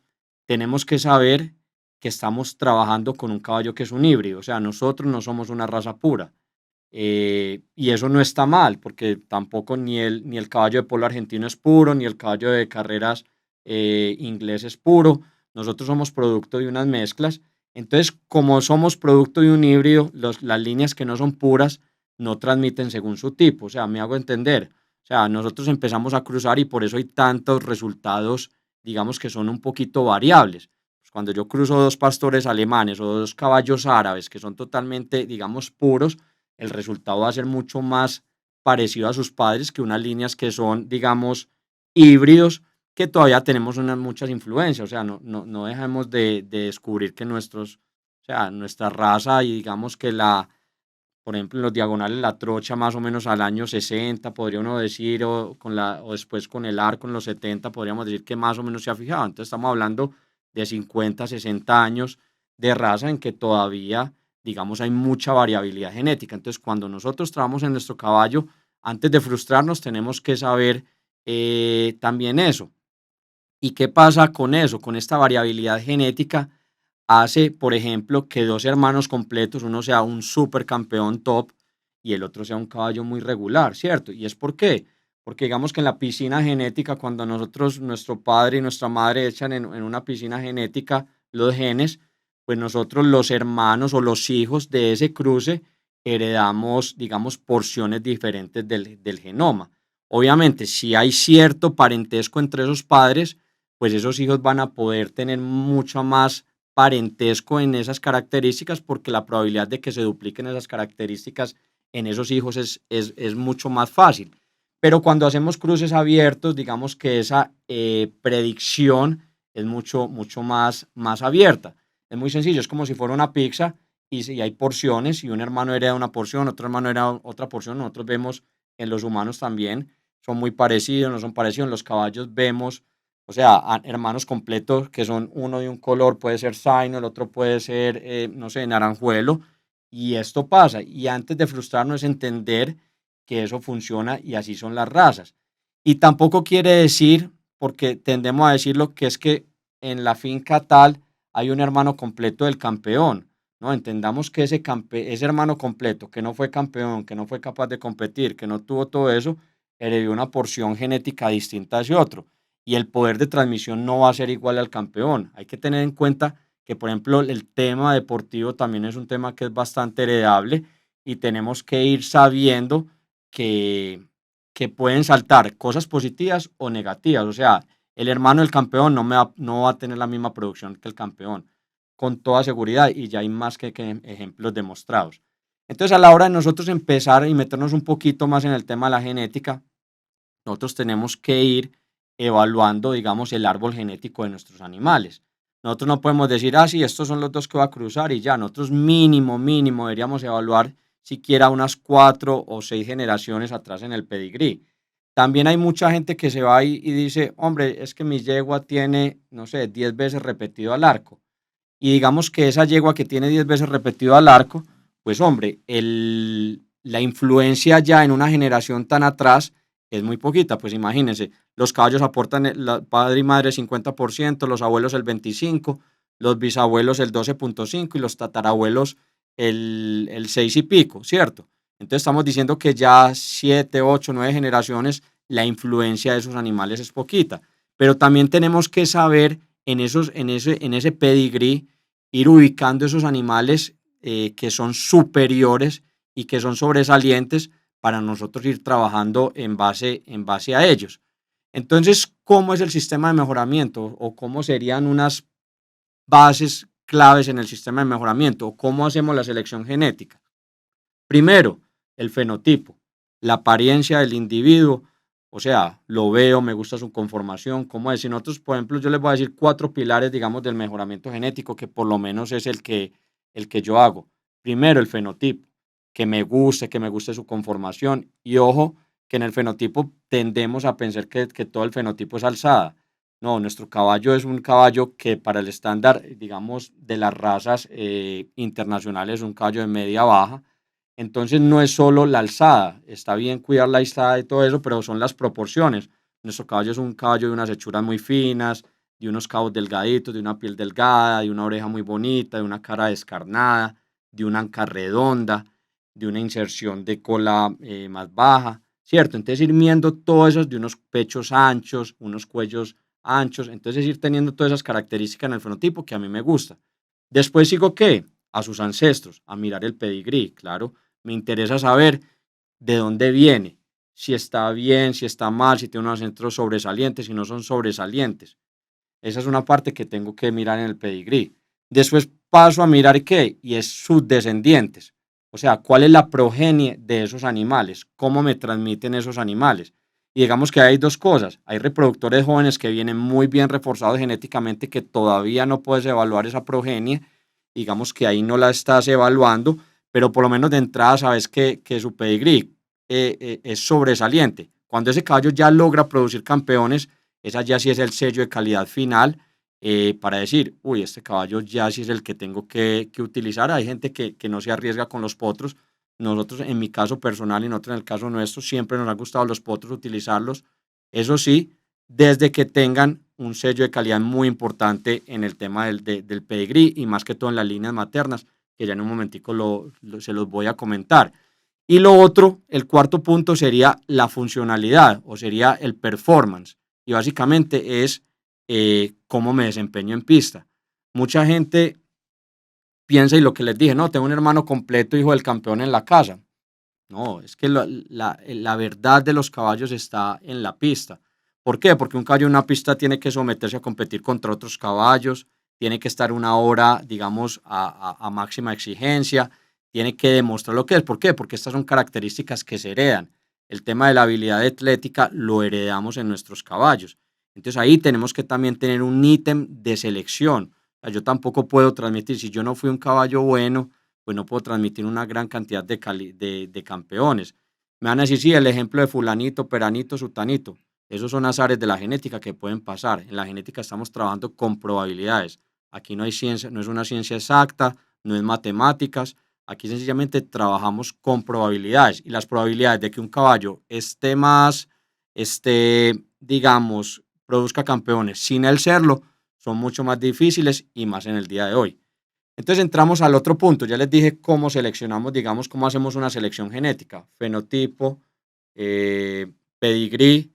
tenemos que saber que estamos trabajando con un caballo que es un híbrido. O sea, nosotros no somos una raza pura. Y eso no está mal, porque tampoco ni el caballo de polo argentino es puro, ni el caballo de carreras inglés es puro. Nosotros somos producto de unas mezclas. Entonces, como somos producto de un híbrido, las líneas que no son puras no transmiten según su tipo. O sea, me hago entender. O sea, nosotros empezamos a cruzar y por eso hay tantos resultados, digamos que son un poquito variables. Pues cuando yo cruzo dos pastores alemanes o dos caballos árabes que son totalmente, digamos, puros, el resultado va a ser mucho más parecido a sus padres que unas líneas que son, digamos, híbridos, que todavía tenemos unas muchas influencias. O sea, no dejamos de descubrir que o sea, nuestra raza y digamos que por ejemplo, en los diagonales la trocha más o menos al año 60, podría uno decir, o después con el arco en los 70, podríamos decir que más o menos se ha fijado. Entonces estamos hablando de 50, 60 años de raza en que todavía, digamos, hay mucha variabilidad genética. Entonces, cuando nosotros trabajamos en nuestro caballo, antes de frustrarnos, tenemos que saber también eso. ¿Y qué pasa con eso? Con esta variabilidad genética hace, por ejemplo, que dos hermanos completos, uno sea un supercampeón top y el otro sea un caballo muy regular, ¿cierto? ¿Y es por qué? Porque digamos que en la piscina genética, cuando nosotros, nuestro padre y nuestra madre echan en una piscina genética los genes, pues nosotros los hermanos o los hijos de ese cruce heredamos, digamos, porciones diferentes del genoma. Obviamente, si hay cierto parentesco entre esos padres, pues esos hijos van a poder tener mucho más parentesco en esas características porque la probabilidad de que se dupliquen esas características en esos hijos es mucho más fácil. Pero cuando hacemos cruces abiertos, digamos que esa predicción es mucho más abierta. Es muy sencillo, es como si fuera una pizza y si hay porciones y un hermano hereda una porción, otro hermano hereda otra porción, nosotros vemos en los humanos también, son muy parecidos, no son parecidos, en los caballos vemos, o sea, hermanos completos que son uno de un color, puede ser zaino, el otro puede ser, no sé, naranjuelo, y esto pasa. Y antes de frustrarnos es entender que eso funciona y así son las razas. Y tampoco quiere decir, porque tendemos a decirlo, que es que en la finca tal hay un hermano completo del campeón. No, entendamos que ese hermano completo que no fue campeón, que no fue capaz de competir, que no tuvo todo eso, heredó una porción genética distinta a ese otro. y el poder de transmisión no va a ser igual al campeón. Hay que tener en cuenta que, por ejemplo, el tema deportivo también es un tema que es bastante heredable y tenemos que ir sabiendo que, que pueden saltar cosas positivas o negativas. O sea, el hermano del campeón no va a tener la misma producción que el campeón, con toda seguridad, y ya hay más que ejemplos demostrados. Entonces, a la hora de nosotros empezar y meternos un poquito más en el tema de la genética, nosotros tenemos que ir evaluando, digamos, el árbol genético de nuestros animales. Nosotros no podemos decir, ah, sí, estos son los dos que va a cruzar y ya. Nosotros mínimo deberíamos evaluar siquiera unas 4 o 6 generaciones atrás en el pedigrí. También hay mucha gente que se va ahí y dice, hombre, es que mi yegua tiene, no sé, 10 veces repetido al arco. Y digamos que esa yegua que tiene 10 veces repetido al arco, pues hombre, la influencia ya en una generación tan atrás es muy poquita. Pues imagínense, los caballos aportan padre y madre 50%, los abuelos el 25%, los bisabuelos el 12,5% y los tatarabuelos el 6 y pico, ¿cierto? Entonces estamos diciendo que ya 7, 8, 9 generaciones la influencia de esos animales es poquita. Pero también tenemos que saber en ese pedigrí ir ubicando esos animales que son superiores y que son sobresalientes para nosotros ir trabajando en base a ellos. Entonces, ¿cómo es el sistema de mejoramiento o cómo serían unas bases claves en el sistema de mejoramiento o cómo hacemos la selección genética? Primero, el fenotipo, la apariencia del individuo, o sea, lo veo, me gusta su conformación, cómo es. Si nosotros, por ejemplo, yo les voy a decir 4 pilares, digamos, del mejoramiento genético, que por lo menos es el que yo hago. Primero, el fenotipo, que me guste su conformación. Y ojo, que en el fenotipo tendemos a pensar que todo el fenotipo es alzada. No, nuestro caballo es un caballo que para el estándar, digamos, de las razas internacionales, es un caballo de media baja. Entonces no es solo la alzada, está bien cuidar la alzada y todo eso, pero son las proporciones. Nuestro caballo es un caballo de unas hechuras muy finas, de unos cabos delgaditos, de una piel delgada, de una oreja muy bonita, de una cara descarnada, de una anca redonda, de una inserción de cola más baja, ¿cierto? Entonces ir viendo todo eso, de unos pechos anchos, unos cuellos anchos, entonces ir teniendo todas esas características en el fenotipo que a mí me gusta. Después sigo, ¿qué? A sus ancestros, a mirar el pedigrí, claro. Me interesa saber de dónde viene, si está bien, si está mal, si tiene unos ancestros sobresalientes, si no son sobresalientes. Esa es una parte que tengo que mirar en el pedigrí. Después paso a mirar qué, y es sus descendientes. O sea, cuál es la progenie de esos animales, cómo me transmiten esos animales. Y digamos que hay dos cosas. Hay reproductores jóvenes que vienen muy bien reforzados genéticamente que todavía no puedes evaluar esa progenie. Digamos que ahí no la estás evaluando, pero por lo menos de entrada sabes que su pedigrí es sobresaliente. Cuando ese caballo ya logra producir campeones, esa ya sí es el sello de calidad final para decir, uy, este caballo ya sí es el que tengo que utilizar. Hay gente que no se arriesga con los potros. Nosotros, en mi caso personal y nosotros en el caso nuestro, siempre nos han gustado los potros, utilizarlos. Eso sí, desde que tengan un sello de calidad muy importante en el tema del pedigrí y más que todo en las líneas maternas, que ya en un momentico se los voy a comentar. Y lo otro, el cuarto punto sería la funcionalidad o sería el performance. Y básicamente es cómo me desempeño en pista. Mucha gente piensa, y lo que les dije, no, tengo un hermano completo, hijo del campeón en la casa. No, es que la verdad de los caballos está en la pista. ¿Por qué? Porque un caballo en una pista tiene que someterse a competir contra otros caballos, tiene que estar una hora, digamos, a máxima exigencia, tiene que demostrar lo que es. ¿Por qué? Porque estas son características que se heredan. El tema de la habilidad atlética lo heredamos en nuestros caballos. Entonces ahí tenemos que también tener un ítem de selección. O sea, yo tampoco puedo transmitir, si yo no fui un caballo bueno, pues no puedo transmitir una gran cantidad de campeones. Me van a decir, sí, el ejemplo de fulanito, peranito, sutanito. Esos son azares de la genética que pueden pasar. En la genética estamos trabajando con probabilidades. Aquí no hay ciencia, no es una ciencia exacta, no es matemáticas. Aquí sencillamente trabajamos con probabilidades. Y las probabilidades de que un caballo digamos, produzca campeones sin él serlo, son mucho más difíciles y más en el día de hoy. Entonces entramos al otro punto. Ya les dije cómo seleccionamos, digamos, cómo hacemos una selección genética. Fenotipo, pedigrí,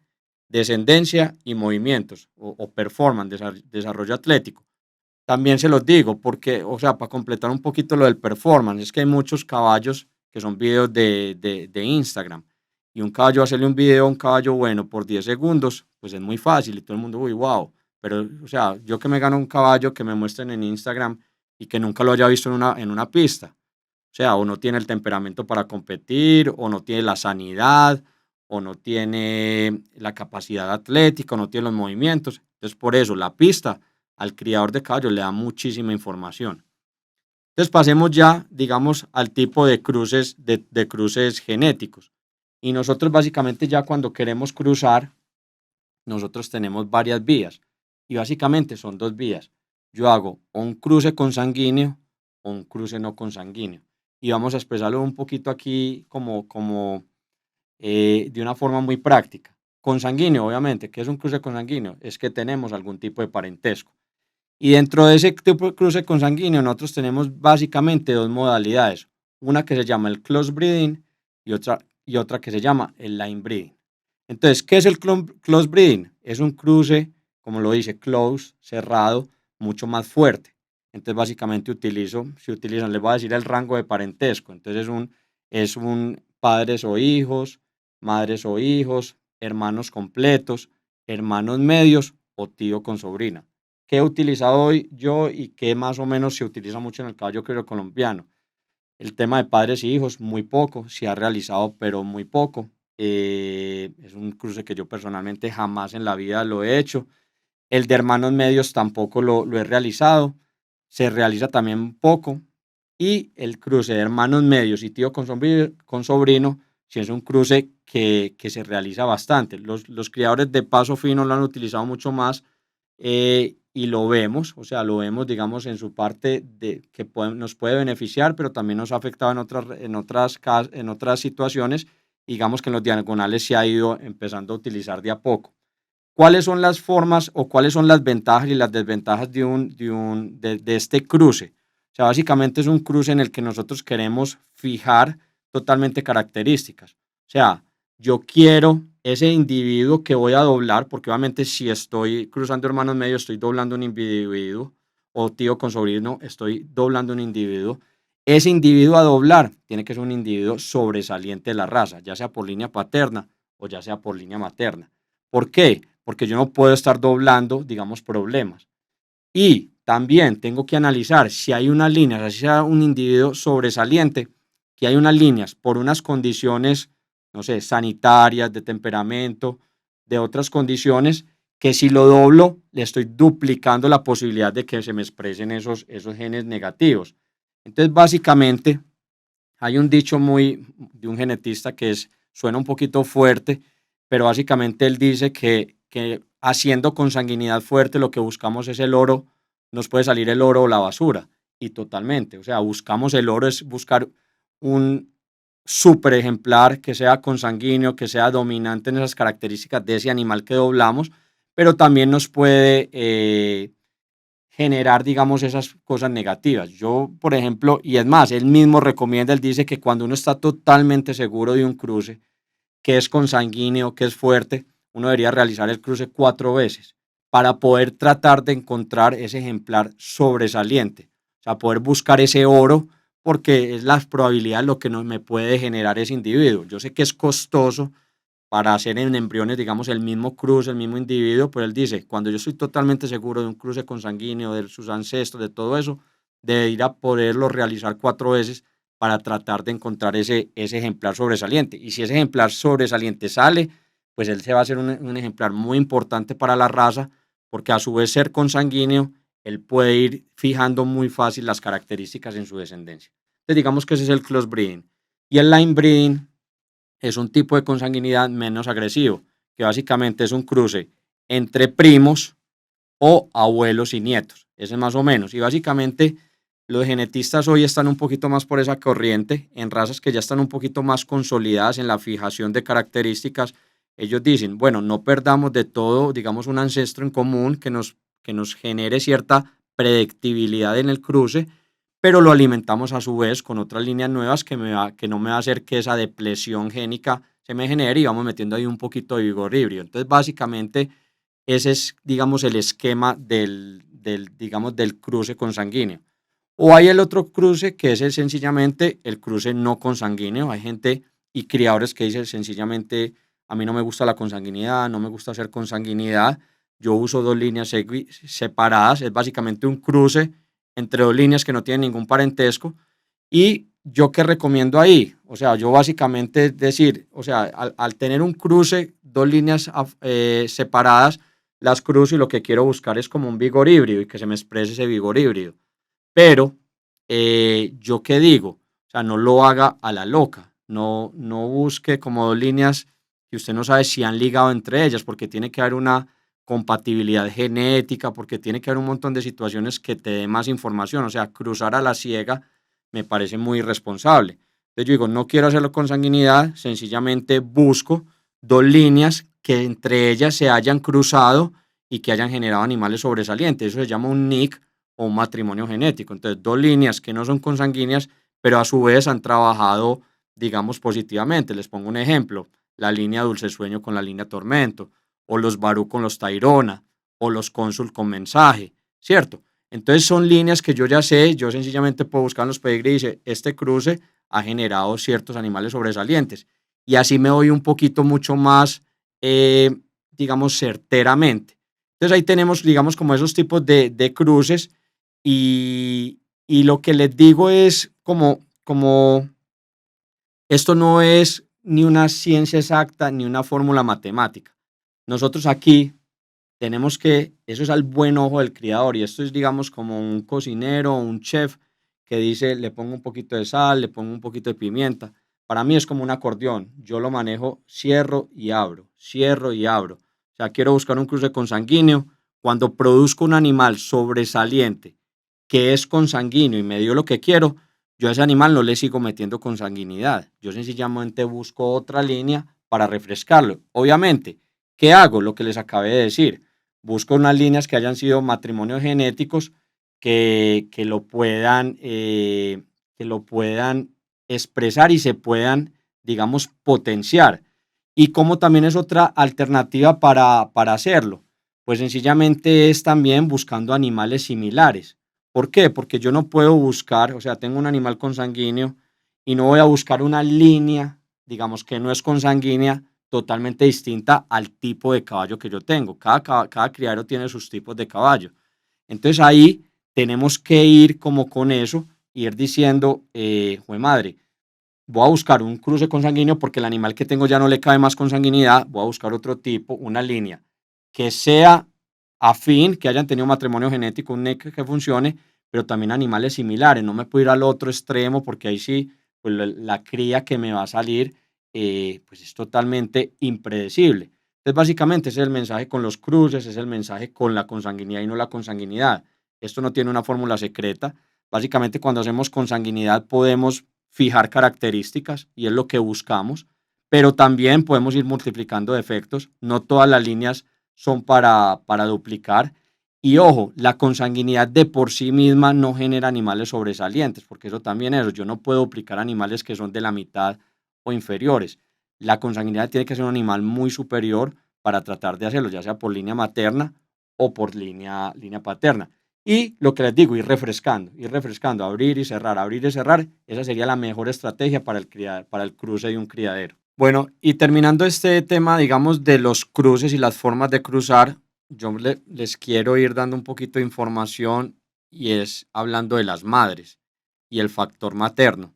descendencia y movimientos o performance, desarrollo atlético. También se los digo porque, o sea, para completar un poquito lo del performance, es que hay muchos caballos que son videos de Instagram y un caballo hacerle un video a un caballo bueno por 10 segundos, pues es muy fácil y todo el mundo, uy, wow. Pero, o sea, yo que me gano un caballo que me muestren en Instagram y que nunca lo haya visto en una pista. O sea, o no tiene el temperamento para competir, o no tiene la sanidad, o no tiene la capacidad atlética, o no tiene los movimientos. Entonces, por eso, la pista al criador de caballos le da muchísima información. Entonces, pasemos ya, digamos, al tipo de cruces, de cruces genéticos. Y nosotros básicamente ya cuando queremos cruzar, nosotros tenemos varias vías. Y básicamente son dos vías. Yo hago o un cruce consanguíneo o un cruce no consanguíneo. Y vamos a expresarlo un poquito aquí de una forma muy práctica. Consanguíneo, obviamente, ¿qué es un cruce consanguíneo? Es que tenemos algún tipo de parentesco. Y dentro de ese tipo de cruce consanguíneo, nosotros tenemos básicamente dos modalidades. Una que se llama el close breeding y otra que se llama el line breeding. Entonces, ¿qué es el close breeding? Es un cruce, como lo dice, close, cerrado, mucho más fuerte. Entonces, básicamente se utilizan, les voy a decir el rango de parentesco. Entonces, es un padres o hijos, madres o hijos, hermanos completos, hermanos medios o tío con sobrina. ¿Qué he utilizado hoy yo y qué más o menos se utiliza mucho en el caballo criollo colombiano? El tema de padres y hijos, muy poco, se ha realizado, pero muy poco. Es un cruce que yo personalmente jamás en la vida lo he hecho. El de hermanos medios tampoco lo he realizado. Se realiza también poco. Y el cruce de hermanos medios y tío con sobrino, sí es un cruce que se realiza bastante. Los criadores de paso fino lo han utilizado mucho más y lo vemos, o sea, lo vemos, digamos, en su parte de que nos puede beneficiar, pero también nos ha afectado en otras situaciones, digamos que en los diagonales se ha ido empezando a utilizar de a poco. ¿Cuáles son las formas o cuáles son las ventajas y las desventajas de este cruce? O sea, básicamente es un cruce en el que nosotros queremos fijar totalmente características. O sea, yo quiero ese individuo que voy a doblar, porque obviamente si estoy cruzando hermanos medios, estoy doblando un individuo, o tío con sobrino, estoy doblando un individuo. Ese individuo a doblar tiene que ser un individuo sobresaliente de la raza, ya sea por línea paterna o ya sea por línea materna. ¿Por qué? Porque yo no puedo estar doblando, digamos, problemas. Y también tengo que analizar si hay unas líneas, así sea un individuo sobresaliente, que hay unas líneas por unas condiciones, no sé, sanitarias, de temperamento, de otras condiciones, que si lo doblo, le estoy duplicando la posibilidad de que se me expresen esos genes negativos. Entonces, básicamente, hay un dicho de un genetista suena un poquito fuerte, pero básicamente él dice que haciendo consanguinidad fuerte lo que buscamos es el oro, nos puede salir el oro o la basura. Y totalmente, o sea, buscamos el oro, es buscar un super ejemplar que sea consanguíneo, que sea dominante en esas características de ese animal que doblamos, pero también nos puede generar, digamos, esas cosas negativas. Yo, por ejemplo, y es más, él mismo recomienda, él dice que cuando uno está totalmente seguro de un cruce, que es consanguíneo, que es fuerte, uno debería realizar el cruce 4 veces para poder tratar de encontrar ese ejemplar sobresaliente, o sea, poder buscar ese oro, porque es la probabilidad lo que me puede generar ese individuo. Yo sé que es costoso, para hacer en embriones, digamos, el mismo cruce, el mismo individuo, pero él dice, cuando yo estoy totalmente seguro de un cruce consanguíneo, de sus ancestros, de todo eso, de ir a poderlo realizar 4 veces para tratar de encontrar ese ejemplar sobresaliente. Y si ese ejemplar sobresaliente sale, pues él se va a hacer un ejemplar muy importante para la raza, porque a su vez ser consanguíneo, él puede ir fijando muy fácil las características en su descendencia. Entonces digamos que ese es el close breeding. Y el line breeding es un tipo de consanguinidad menos agresivo, que básicamente es un cruce entre primos o abuelos y nietos. Ese es más o menos. Y básicamente los genetistas hoy están un poquito más por esa corriente, en razas que ya están un poquito más consolidadas en la fijación de características. Ellos dicen, bueno, no perdamos de todo, digamos, un ancestro en común que nos genere cierta predictibilidad en el cruce, pero lo alimentamos a su vez con otras líneas nuevas que no me va a hacer que esa depresión génica se me genere y vamos metiendo ahí un poquito de vigor híbrido. Entonces, básicamente, ese es, digamos, el esquema digamos, del cruce consanguíneo. O hay el otro cruce que es sencillamente el cruce no consanguíneo. Hay gente y criadores que dicen sencillamente, a mí no me gusta la consanguinidad, no me gusta hacer consanguinidad, yo uso dos líneas separadas, es básicamente un cruce entre dos líneas que no tienen ningún parentesco. ¿Y yo qué recomiendo ahí? O sea, yo básicamente decir, o sea, al tener un cruce, dos líneas separadas, las cruzo y lo que quiero buscar es como un vigor híbrido y que se me exprese ese vigor híbrido. Pero, ¿yo qué digo? O sea, no lo haga a la loca, no busque como dos líneas que usted no sabe si han ligado entre ellas, porque tiene que haber una compatibilidad genética, porque tiene que haber un montón de situaciones que te den más información. O sea, cruzar a la ciega me parece muy irresponsable. Entonces yo digo, no quiero hacerlo con sanguinidad, sencillamente busco dos líneas que entre ellas se hayan cruzado y que hayan generado animales sobresalientes. Eso se llama un NIC o un matrimonio genético. Entonces, dos líneas que no son consanguíneas, pero a su vez han trabajado, digamos, positivamente. Les pongo un ejemplo, la línea Dulce Sueño con la línea Tormento, o los Barú con los Tairona, o los Cónsul con Mensaje, ¿cierto? Entonces son líneas que yo ya sé, yo sencillamente puedo buscar en los pedigrí y dice, este cruce ha generado ciertos animales sobresalientes. Y así me voy un poquito mucho más, digamos, certeramente. Entonces ahí tenemos, digamos, como esos tipos de cruces y lo que les digo es como esto no es ni una ciencia exacta ni una fórmula matemática. Nosotros aquí tenemos que, eso es al buen ojo del criador y esto es, digamos, como un cocinero o un chef que dice, le pongo un poquito de sal, le pongo un poquito de pimienta. Para mí es como un acordeón, yo lo manejo, cierro y abro, cierro y abro. O sea, quiero buscar un cruce consanguíneo. Cuando produzco un animal sobresaliente que es consanguíneo y me dio lo que quiero, yo a ese animal no le sigo metiendo consanguinidad. Yo sencillamente busco otra línea para refrescarlo. Obviamente, ¿qué hago? Lo que les acabé de decir. Busco unas líneas que hayan sido matrimonios genéticos que lo puedan expresar y se puedan, digamos, potenciar. Y como también es otra alternativa para hacerlo, pues sencillamente es también buscando animales similares. ¿Por qué? Porque yo no puedo buscar, o sea, tengo un animal consanguíneo y no voy a buscar una línea, digamos, que no es consanguínea, totalmente distinta al tipo de caballo que yo tengo. Cada criadero tiene sus tipos de caballo. Entonces ahí tenemos que ir como con eso, ir diciendo, jue madre, voy a buscar un cruce consanguíneo porque el animal que tengo ya no le cabe más consanguinidad, voy a buscar otro tipo, una línea que sea afín, que hayan tenido matrimonio genético, un NEC que funcione, pero también animales similares. No me puedo ir al otro extremo porque ahí sí, pues la cría que me va a salir, pues es totalmente impredecible. Entonces, básicamente ese es el mensaje con los cruces, es el mensaje con la consanguinidad y no la consanguinidad. Esto no tiene una fórmula secreta. Básicamente, cuando hacemos consanguinidad podemos fijar características y es lo que buscamos, pero también podemos ir multiplicando defectos. No todas las líneas son para duplicar. Y ojo, la consanguinidad de por sí misma no genera animales sobresalientes, porque eso también es, yo no puedo duplicar animales que son de la mitad o inferiores. La consanguinidad tiene que ser un animal muy superior para tratar de hacerlo, ya sea por línea materna o por línea paterna. Y lo que les digo, ir refrescando, abrir y cerrar, esa sería la mejor estrategia para el cruce de un criadero. Bueno, y terminando este tema, digamos, de los cruces y las formas de cruzar, les quiero ir dando un poquito de información y es hablando de las madres y el factor materno.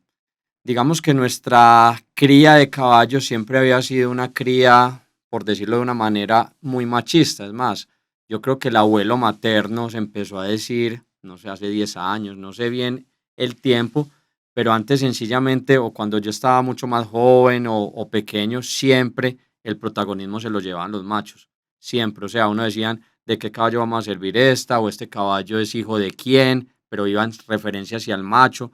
Digamos que nuestra cría de caballos siempre había sido una cría, por decirlo de una manera, muy machista. Es más, yo creo que el abuelo materno se empezó a decir, no sé, hace 10 años, no sé bien el tiempo, pero antes sencillamente, o cuando yo estaba mucho más joven o pequeño, siempre el protagonismo se lo llevaban los machos. Siempre, o sea, uno decían, ¿de qué caballo vamos a servir esta? O este caballo es hijo de quién, pero iban referencia hacia el macho.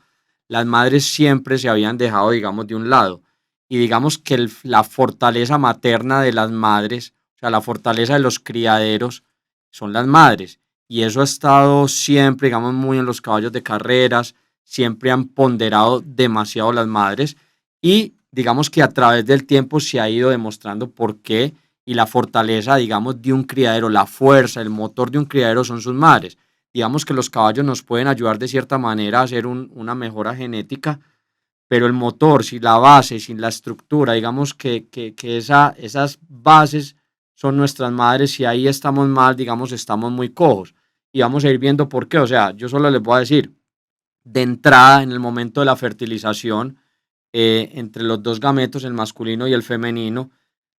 Las madres siempre se habían dejado, digamos, de un lado. Y digamos que la fortaleza materna de las madres, o sea, la fortaleza de los criaderos, son las madres. Y eso ha estado siempre, digamos, muy en los caballos de carreras, siempre han ponderado demasiado las madres. Y digamos que a través del tiempo se ha ido demostrando por qué y la fortaleza, digamos, de un criadero, la fuerza, el motor de un criadero son sus madres. Digamos que los caballos nos pueden ayudar de cierta manera a hacer una mejora genética, pero el motor, sin la base, sin la estructura, digamos que esas bases son nuestras madres y ahí estamos mal, digamos, estamos muy cojos. Y vamos a ir viendo por qué. O sea, yo solo les voy a decir, de entrada, en el momento de la fertilización, entre los dos gametos, el masculino y el femenino,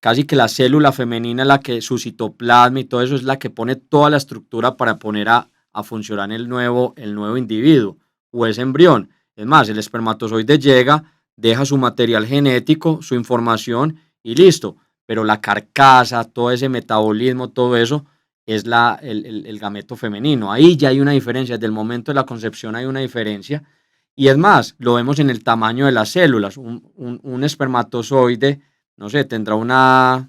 casi que la célula femenina, la que su citoplasma y todo eso es la que pone toda la estructura para poner a funcionar el nuevo individuo o ese embrión. Es más, el espermatozoide llega, deja su material genético, su información y listo. Pero la carcasa, todo ese metabolismo, todo eso es el gameto femenino. Ahí ya hay una diferencia. Desde el momento de la concepción hay una diferencia. Y es más, lo vemos en el tamaño de las células. Un espermatozoide, no sé, tendrá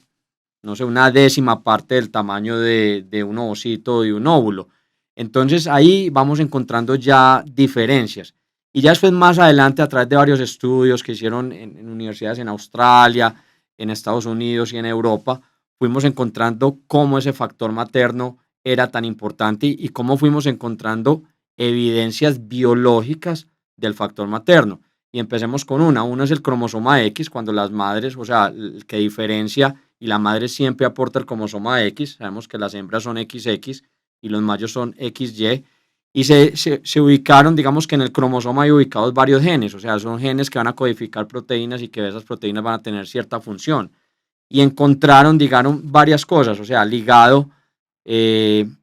no sé, una décima parte del tamaño de un ovocito o de un óvulo. Entonces ahí vamos encontrando ya diferencias. Y ya después más adelante, a través de varios estudios que hicieron en universidades en Australia, en Estados Unidos y en Europa, fuimos encontrando cómo ese factor materno era tan importante y cómo fuimos encontrando evidencias biológicas del factor materno. Y empecemos con uno es el cromosoma X, cuando las madres, o sea, el que diferencia y la madre siempre aporta el cromosoma X, sabemos que las hembras son XX y los machos son XY, y se ubicaron, digamos que en el cromosoma hay ubicados varios genes, o sea, son genes que van a codificar proteínas y que esas proteínas van a tener cierta función. Y encontraron, digamos, varias cosas, o sea, ligado,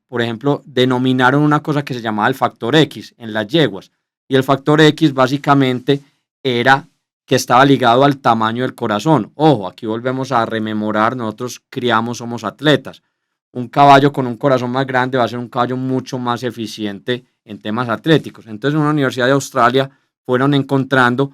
por ejemplo, denominaron una cosa que se llamaba el factor X en las yeguas. Y el factor X básicamente era que estaba ligado al tamaño del corazón. Ojo, aquí volvemos a rememorar, nosotros criamos, somos atletas. Un caballo con un corazón más grande va a ser un caballo mucho más eficiente en temas atléticos. Entonces, en una universidad de Australia fueron encontrando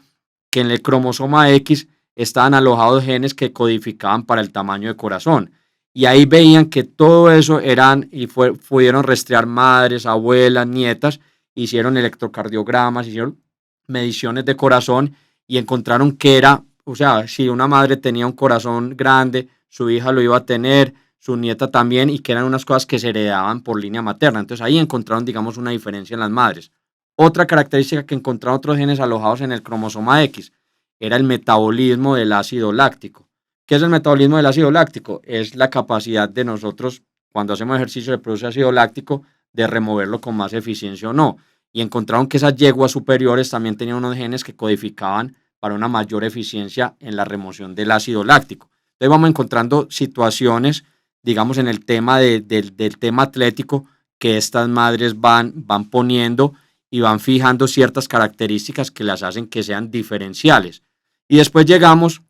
que en el cromosoma X estaban alojados genes que codificaban para el tamaño de corazón. Y ahí veían que todo eso eran, y pudieron rastrear madres, abuelas, nietas, hicieron electrocardiogramas, hicieron mediciones de corazón y encontraron que era, o sea, si una madre tenía un corazón grande, su hija lo iba a tener, su nieta también, y que eran unas cosas que se heredaban por línea materna. Entonces ahí encontraron, digamos, una diferencia en las madres. Otra característica que encontraron otros genes alojados en el cromosoma X era el metabolismo del ácido láctico. ¿Qué es el metabolismo del ácido láctico? Es la capacidad de nosotros, cuando hacemos ejercicio, se produce ácido láctico, de removerlo con más eficiencia o no. Y encontraron que esas yeguas superiores también tenían unos genes que codificaban para una mayor eficiencia en la remoción del ácido láctico. Entonces vamos encontrando situaciones, digamos, en el tema del tema atlético que estas madres van poniendo y van fijando ciertas características que las hacen que sean diferenciales. Y después llegamos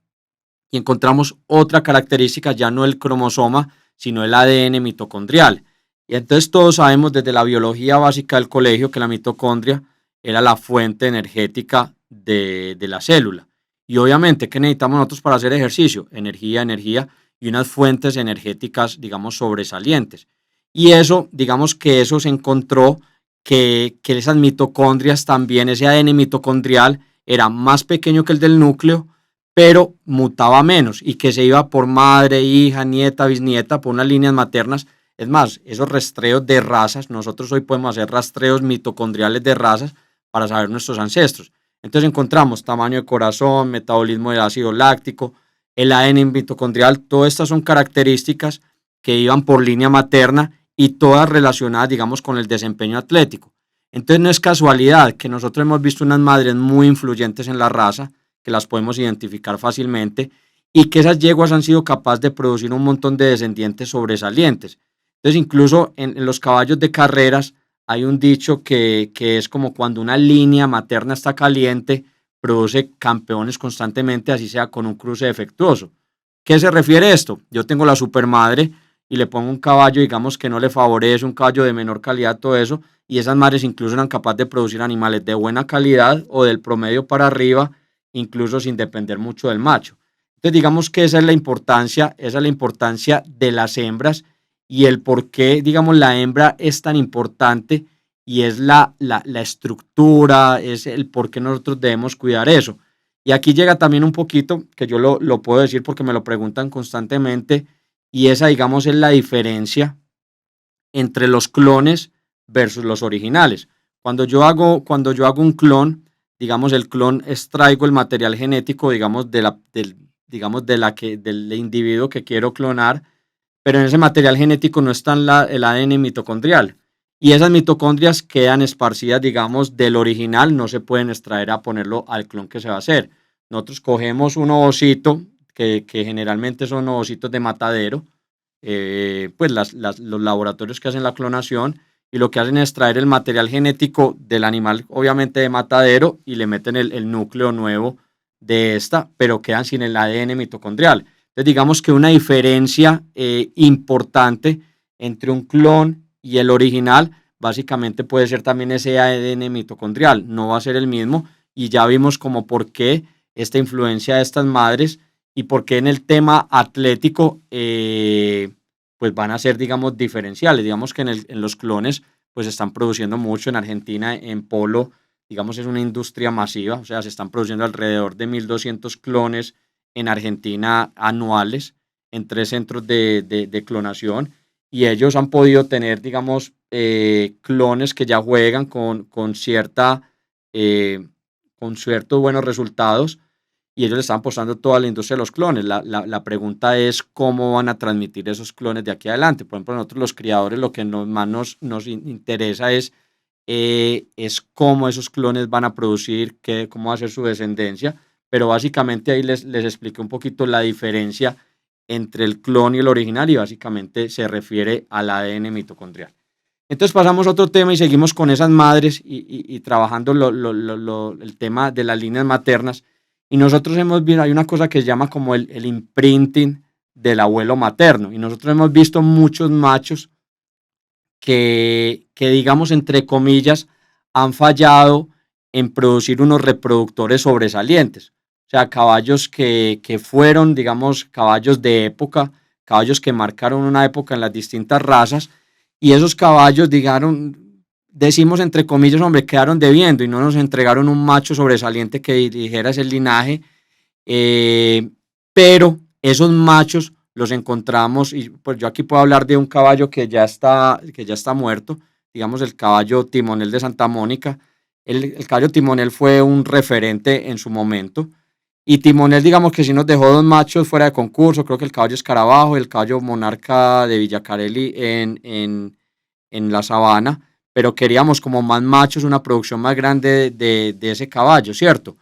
y encontramos otra característica, ya no el cromosoma, sino el ADN mitocondrial. Y entonces todos sabemos desde la biología básica del colegio que la mitocondria era la fuente energética de la célula. Y obviamente, ¿qué necesitamos nosotros para hacer ejercicio? Energía y unas fuentes energéticas, digamos, sobresalientes. Y eso, digamos que eso se encontró que esas mitocondrias también, ese ADN mitocondrial era más pequeño que el del núcleo, pero mutaba menos y que se iba por madre, hija, nieta, bisnieta, por unas líneas maternas. Es más, esos rastreos de razas, nosotros hoy podemos hacer rastreos mitocondriales de razas para saber nuestros ancestros. Entonces encontramos tamaño de corazón, metabolismo del ácido láctico, el ADN mitocondrial, todas estas son características que iban por línea materna y todas relacionadas, digamos, con el desempeño atlético. Entonces no es casualidad que nosotros hemos visto unas madres muy influyentes en la raza, que las podemos identificar fácilmente, y que esas yeguas han sido capaces de producir un montón de descendientes sobresalientes. Entonces, incluso en los caballos de carreras hay un dicho que es como cuando una línea materna está caliente, produce campeones constantemente, así sea con un cruce defectuoso. ¿Qué se refiere a esto? Yo tengo la supermadre y le pongo un caballo, digamos, que no le favorece, un caballo de menor calidad, todo eso, y esas madres incluso eran capaces de producir animales de buena calidad o del promedio para arriba, incluso sin depender mucho del macho. Entonces, digamos que esa es la importancia de las hembras y el por qué, digamos, la hembra es tan importante y es la estructura, es el por qué nosotros debemos cuidar eso. Y aquí llega también un poquito, que yo lo puedo decir porque me lo preguntan constantemente, y esa, digamos, es la diferencia entre los clones versus los originales. Cuando yo hago un clon, digamos, el clon extraigo el material genético, digamos, del individuo que quiero clonar, pero en ese material genético no está el ADN mitocondrial. Y esas mitocondrias quedan esparcidas, digamos, del original, no se pueden extraer a ponerlo al clon que se va a hacer. Nosotros cogemos un ovocito, que generalmente son ovocitos de matadero, pues los laboratorios que hacen la clonación, y lo que hacen es extraer el material genético del animal, obviamente de matadero, y le meten el núcleo nuevo de esta, pero quedan sin el ADN mitocondrial. Entonces, digamos que una diferencia importante entre un clon y el original, básicamente puede ser también ese ADN mitocondrial, no va a ser el mismo, y ya vimos como por qué esta influencia de estas madres y por qué en el tema atlético pues van a ser, digamos, diferenciales. Digamos que en los clones pues se están produciendo mucho en Argentina, en polo, digamos, es una industria masiva, o sea, se están produciendo alrededor de 1.200 clones en Argentina anuales en 3 centros de clonación, y ellos han podido tener, digamos, clones que ya juegan con ciertos buenos resultados, y ellos le están apostando toda la industria de los clones. La pregunta es cómo van a transmitir esos clones de aquí adelante. Por ejemplo, nosotros los criadores lo que más nos interesa es cómo esos clones van a producir, cómo va a ser su descendencia, pero básicamente ahí les expliqué un poquito la diferencia entre el clon y el original, y básicamente se refiere al ADN mitocondrial. Entonces pasamos a otro tema y seguimos con esas madres y trabajando el tema de las líneas maternas. Y nosotros hemos visto, hay una cosa que se llama como el imprinting del abuelo materno. Y nosotros hemos visto muchos machos que digamos, entre comillas, han fallado en producir unos reproductores sobresalientes. O sea, caballos que fueron, digamos, caballos de época, caballos que marcaron una época en las distintas razas, y esos caballos, decimos entre comillas, hombre, quedaron debiendo y no nos entregaron un macho sobresaliente que dijera ese linaje, eh, pero esos machos los encontramos, y pues yo aquí puedo hablar de un caballo que ya está muerto, digamos el caballo Timonel de Santa Mónica. El caballo Timonel fue un referente en su momento, y Timonel, digamos que sí nos dejó 2 machos fuera de concurso, creo que el caballo Escarabajo y el caballo Monarca de Villacarelli en la sabana, pero queríamos como más machos, una producción más grande de ese caballo, ¿cierto?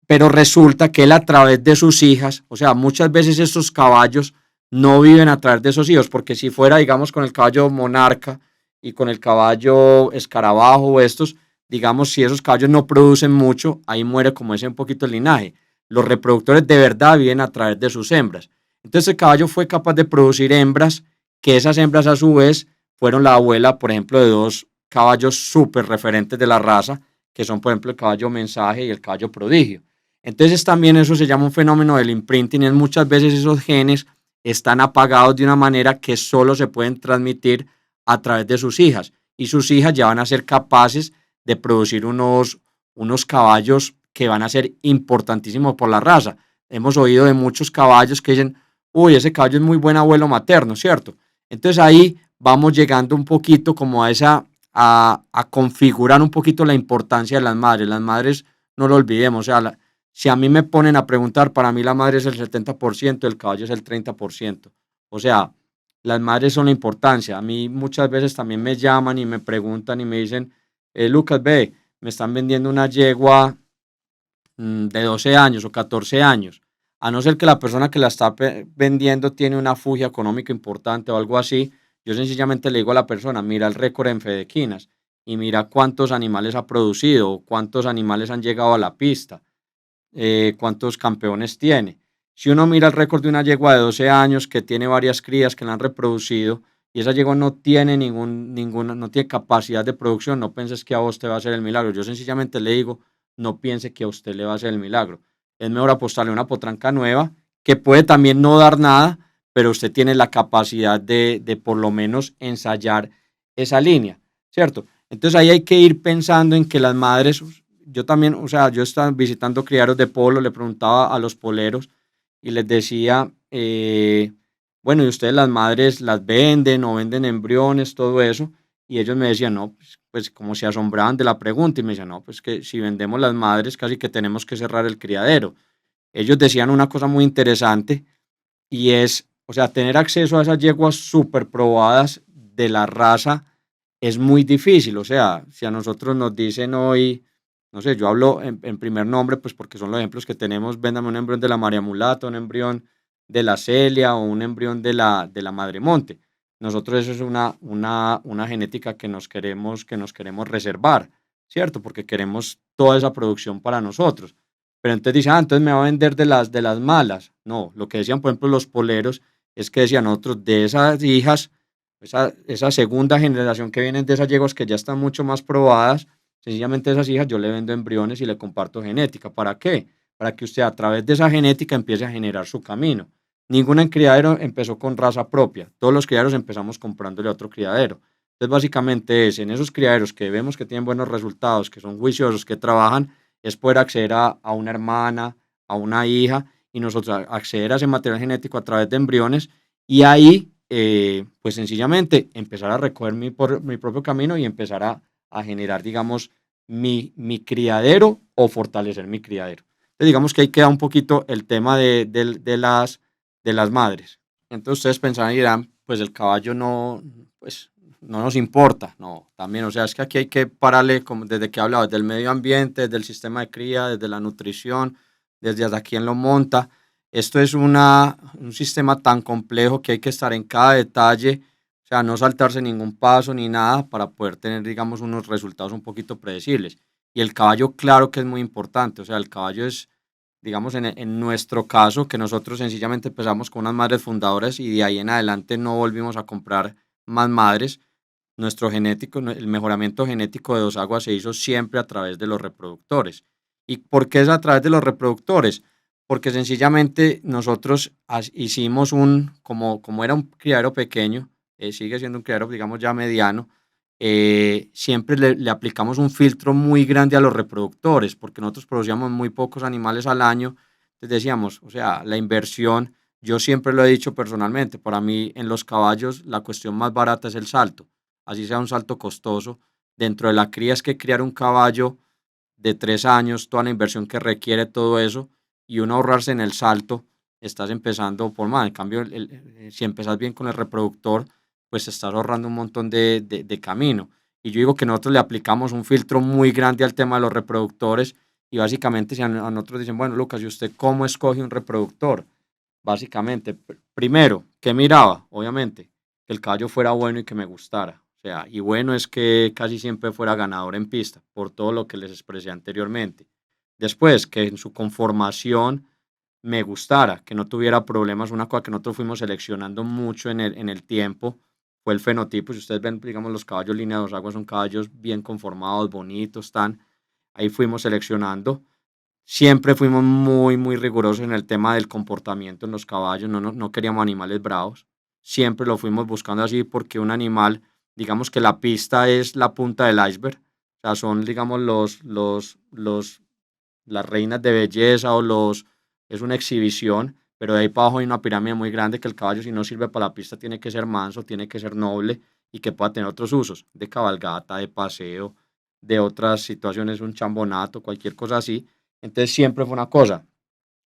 Pero resulta que él, a través de sus hijas, o sea, muchas veces estos caballos no viven a través de esos hijos, porque si fuera, digamos, con el caballo Monarca y con el caballo Escarabajo o estos, digamos, si esos caballos no producen mucho, ahí muere como ese un poquito el linaje. Los reproductores de verdad viven a través de sus hembras. Entonces el caballo fue capaz de producir hembras, que esas hembras a su vez fueron la abuela, por ejemplo, de 2 caballos súper referentes de la raza, que son, por ejemplo, el caballo Mensaje y el caballo Prodigio. Entonces también eso se llama un fenómeno del imprinting. Es muchas veces esos genes están apagados de una manera que solo se pueden transmitir a través de sus hijas, y sus hijas ya van a ser capaces de producir unos caballos que van a ser importantísimos por la raza. Hemos oído de muchos caballos que dicen, uy, ese caballo es muy buen abuelo materno, ¿cierto? Entonces ahí vamos llegando un poquito como a configurar un poquito la importancia de las madres. Las madres, no lo olvidemos, o sea, si a mí me ponen a preguntar, para mí la madre es el 70%, el caballo es el 30%. O sea, las madres son la importancia. A mí muchas veces también me llaman y me preguntan y me dicen, Lucas, ve, me están vendiendo una yegua de 12 años o 14 años. A no ser que la persona que la está vendiendo tiene una fugia económica importante o algo así, yo sencillamente le digo a la persona, mira el récord en Fedequinas y mira cuántos animales ha producido, cuántos animales han llegado a la pista, cuántos campeones tiene. Si uno mira el récord de una yegua de 12 años que tiene varias crías que la han reproducido, y esa yegua no tiene no tiene capacidad de producción, no pienses que a vos te va a hacer el milagro. Yo sencillamente le digo, no piense que a usted le va a hacer el milagro. Es mejor apostarle a una potranca nueva, que puede también no dar nada, pero usted tiene la capacidad de por lo menos ensayar esa línea, ¿cierto? Entonces ahí hay que ir pensando en que las madres, yo también, o sea, yo estaba visitando criaderos de polo, le preguntaba a los poleros y les decía, bueno, ¿y ustedes las madres las venden o venden embriones, todo eso? Y ellos me decían, no, pues como se asombraban de la pregunta y me decían, no, pues que si vendemos las madres casi que tenemos que cerrar el criadero. Ellos decían una cosa muy interesante y es, o sea, tener acceso a esas yeguas súper probadas de la raza es muy difícil. O sea, si a nosotros nos dicen hoy, no sé, yo hablo en primer nombre, pues porque son los ejemplos que tenemos, véndame un embrión de la María Mulata, un embrión de la Celia o un embrión de la Madre Monte. Nosotros eso es una genética que nos queremos reservar, ¿cierto? Porque queremos toda esa producción para nosotros. Pero entonces dicen, entonces me va a vender de las malas. No, lo que decían, por ejemplo, los poleros, es que decían otros, de esas hijas, esa segunda generación que vienen de esas yeguas que ya están mucho más probadas, sencillamente esas hijas yo le vendo embriones y le comparto genética. ¿Para qué? Para que usted a través de esa genética empiece a generar su camino. Ningún criadero empezó con raza propia. Todos los criaderos empezamos comprándole a otro criadero. Entonces, básicamente es en esos criaderos que vemos que tienen buenos resultados, que son juiciosos, que trabajan, es poder acceder a una hermana, a una hija, y nosotros acceder a ese material genético a través de embriones, y ahí, pues sencillamente, empezar a recoger mi propio camino y empezar a generar, digamos, mi criadero o fortalecer mi criadero. Entonces, digamos que ahí queda un poquito el tema de las madres. Entonces, ustedes pensarán y dirán, pues el caballo no, pues no nos importa, no, también, o sea, es que aquí hay que pararle, como desde que he hablado, desde el medio ambiente, desde el sistema de cría, desde la nutrición, desde hasta quién lo monta. Esto es un sistema tan complejo que hay que estar en cada detalle, o sea, no saltarse ningún paso ni nada para poder tener, digamos, unos resultados un poquito predecibles. Y el caballo, claro que es muy importante, o sea, el caballo es, digamos, en nuestro caso, que nosotros sencillamente empezamos con unas madres fundadoras y de ahí en adelante no volvimos a comprar más madres. Nuestro genético, el mejoramiento genético de Dos Aguas se hizo siempre a través de los reproductores. ¿Y por qué es a través de los reproductores? Porque sencillamente nosotros hicimos como era un criadero pequeño, sigue siendo un criadero, digamos, ya mediano, siempre le aplicamos un filtro muy grande a los reproductores, porque nosotros producíamos muy pocos animales al año. Entonces decíamos, o sea, la inversión, yo siempre lo he dicho personalmente, para mí en los caballos la cuestión más barata es el salto, así sea un salto costoso. Dentro de la cría es que criar un caballo de 3 años, toda la inversión que requiere todo eso, y uno ahorrarse en el salto, estás empezando por más. En cambio, si empezás bien con el reproductor, pues estás ahorrando un montón de camino. Y yo digo que nosotros le aplicamos un filtro muy grande al tema de los reproductores, y básicamente si a nosotros dicen, bueno, Lucas, ¿y usted cómo escoge un reproductor? Básicamente, primero, ¿qué miraba? Obviamente, que el caballo fuera bueno y que me gustara. O sea, y bueno es que casi siempre fuera ganador en pista, por todo lo que les expresé anteriormente. Después, que en su conformación me gustara, que no tuviera problemas. Una cosa que nosotros fuimos seleccionando mucho en el tiempo fue el fenotipo. Si ustedes ven, digamos, los caballos línea Dos Aguas son caballos bien conformados, bonitos, están. Ahí fuimos seleccionando. Siempre fuimos muy, muy rigurosos en el tema del comportamiento en los caballos, no queríamos animales bravos, siempre lo fuimos buscando así porque un animal, digamos que la pista es la punta del iceberg, o sea, son, digamos, las reinas de belleza es una exhibición, pero de ahí para abajo hay una pirámide muy grande que el caballo si no sirve para la pista tiene que ser manso, tiene que ser noble y que pueda tener otros usos, de cabalgata, de paseo, de otras situaciones, un chambonato, cualquier cosa así. Entonces siempre fue una cosa.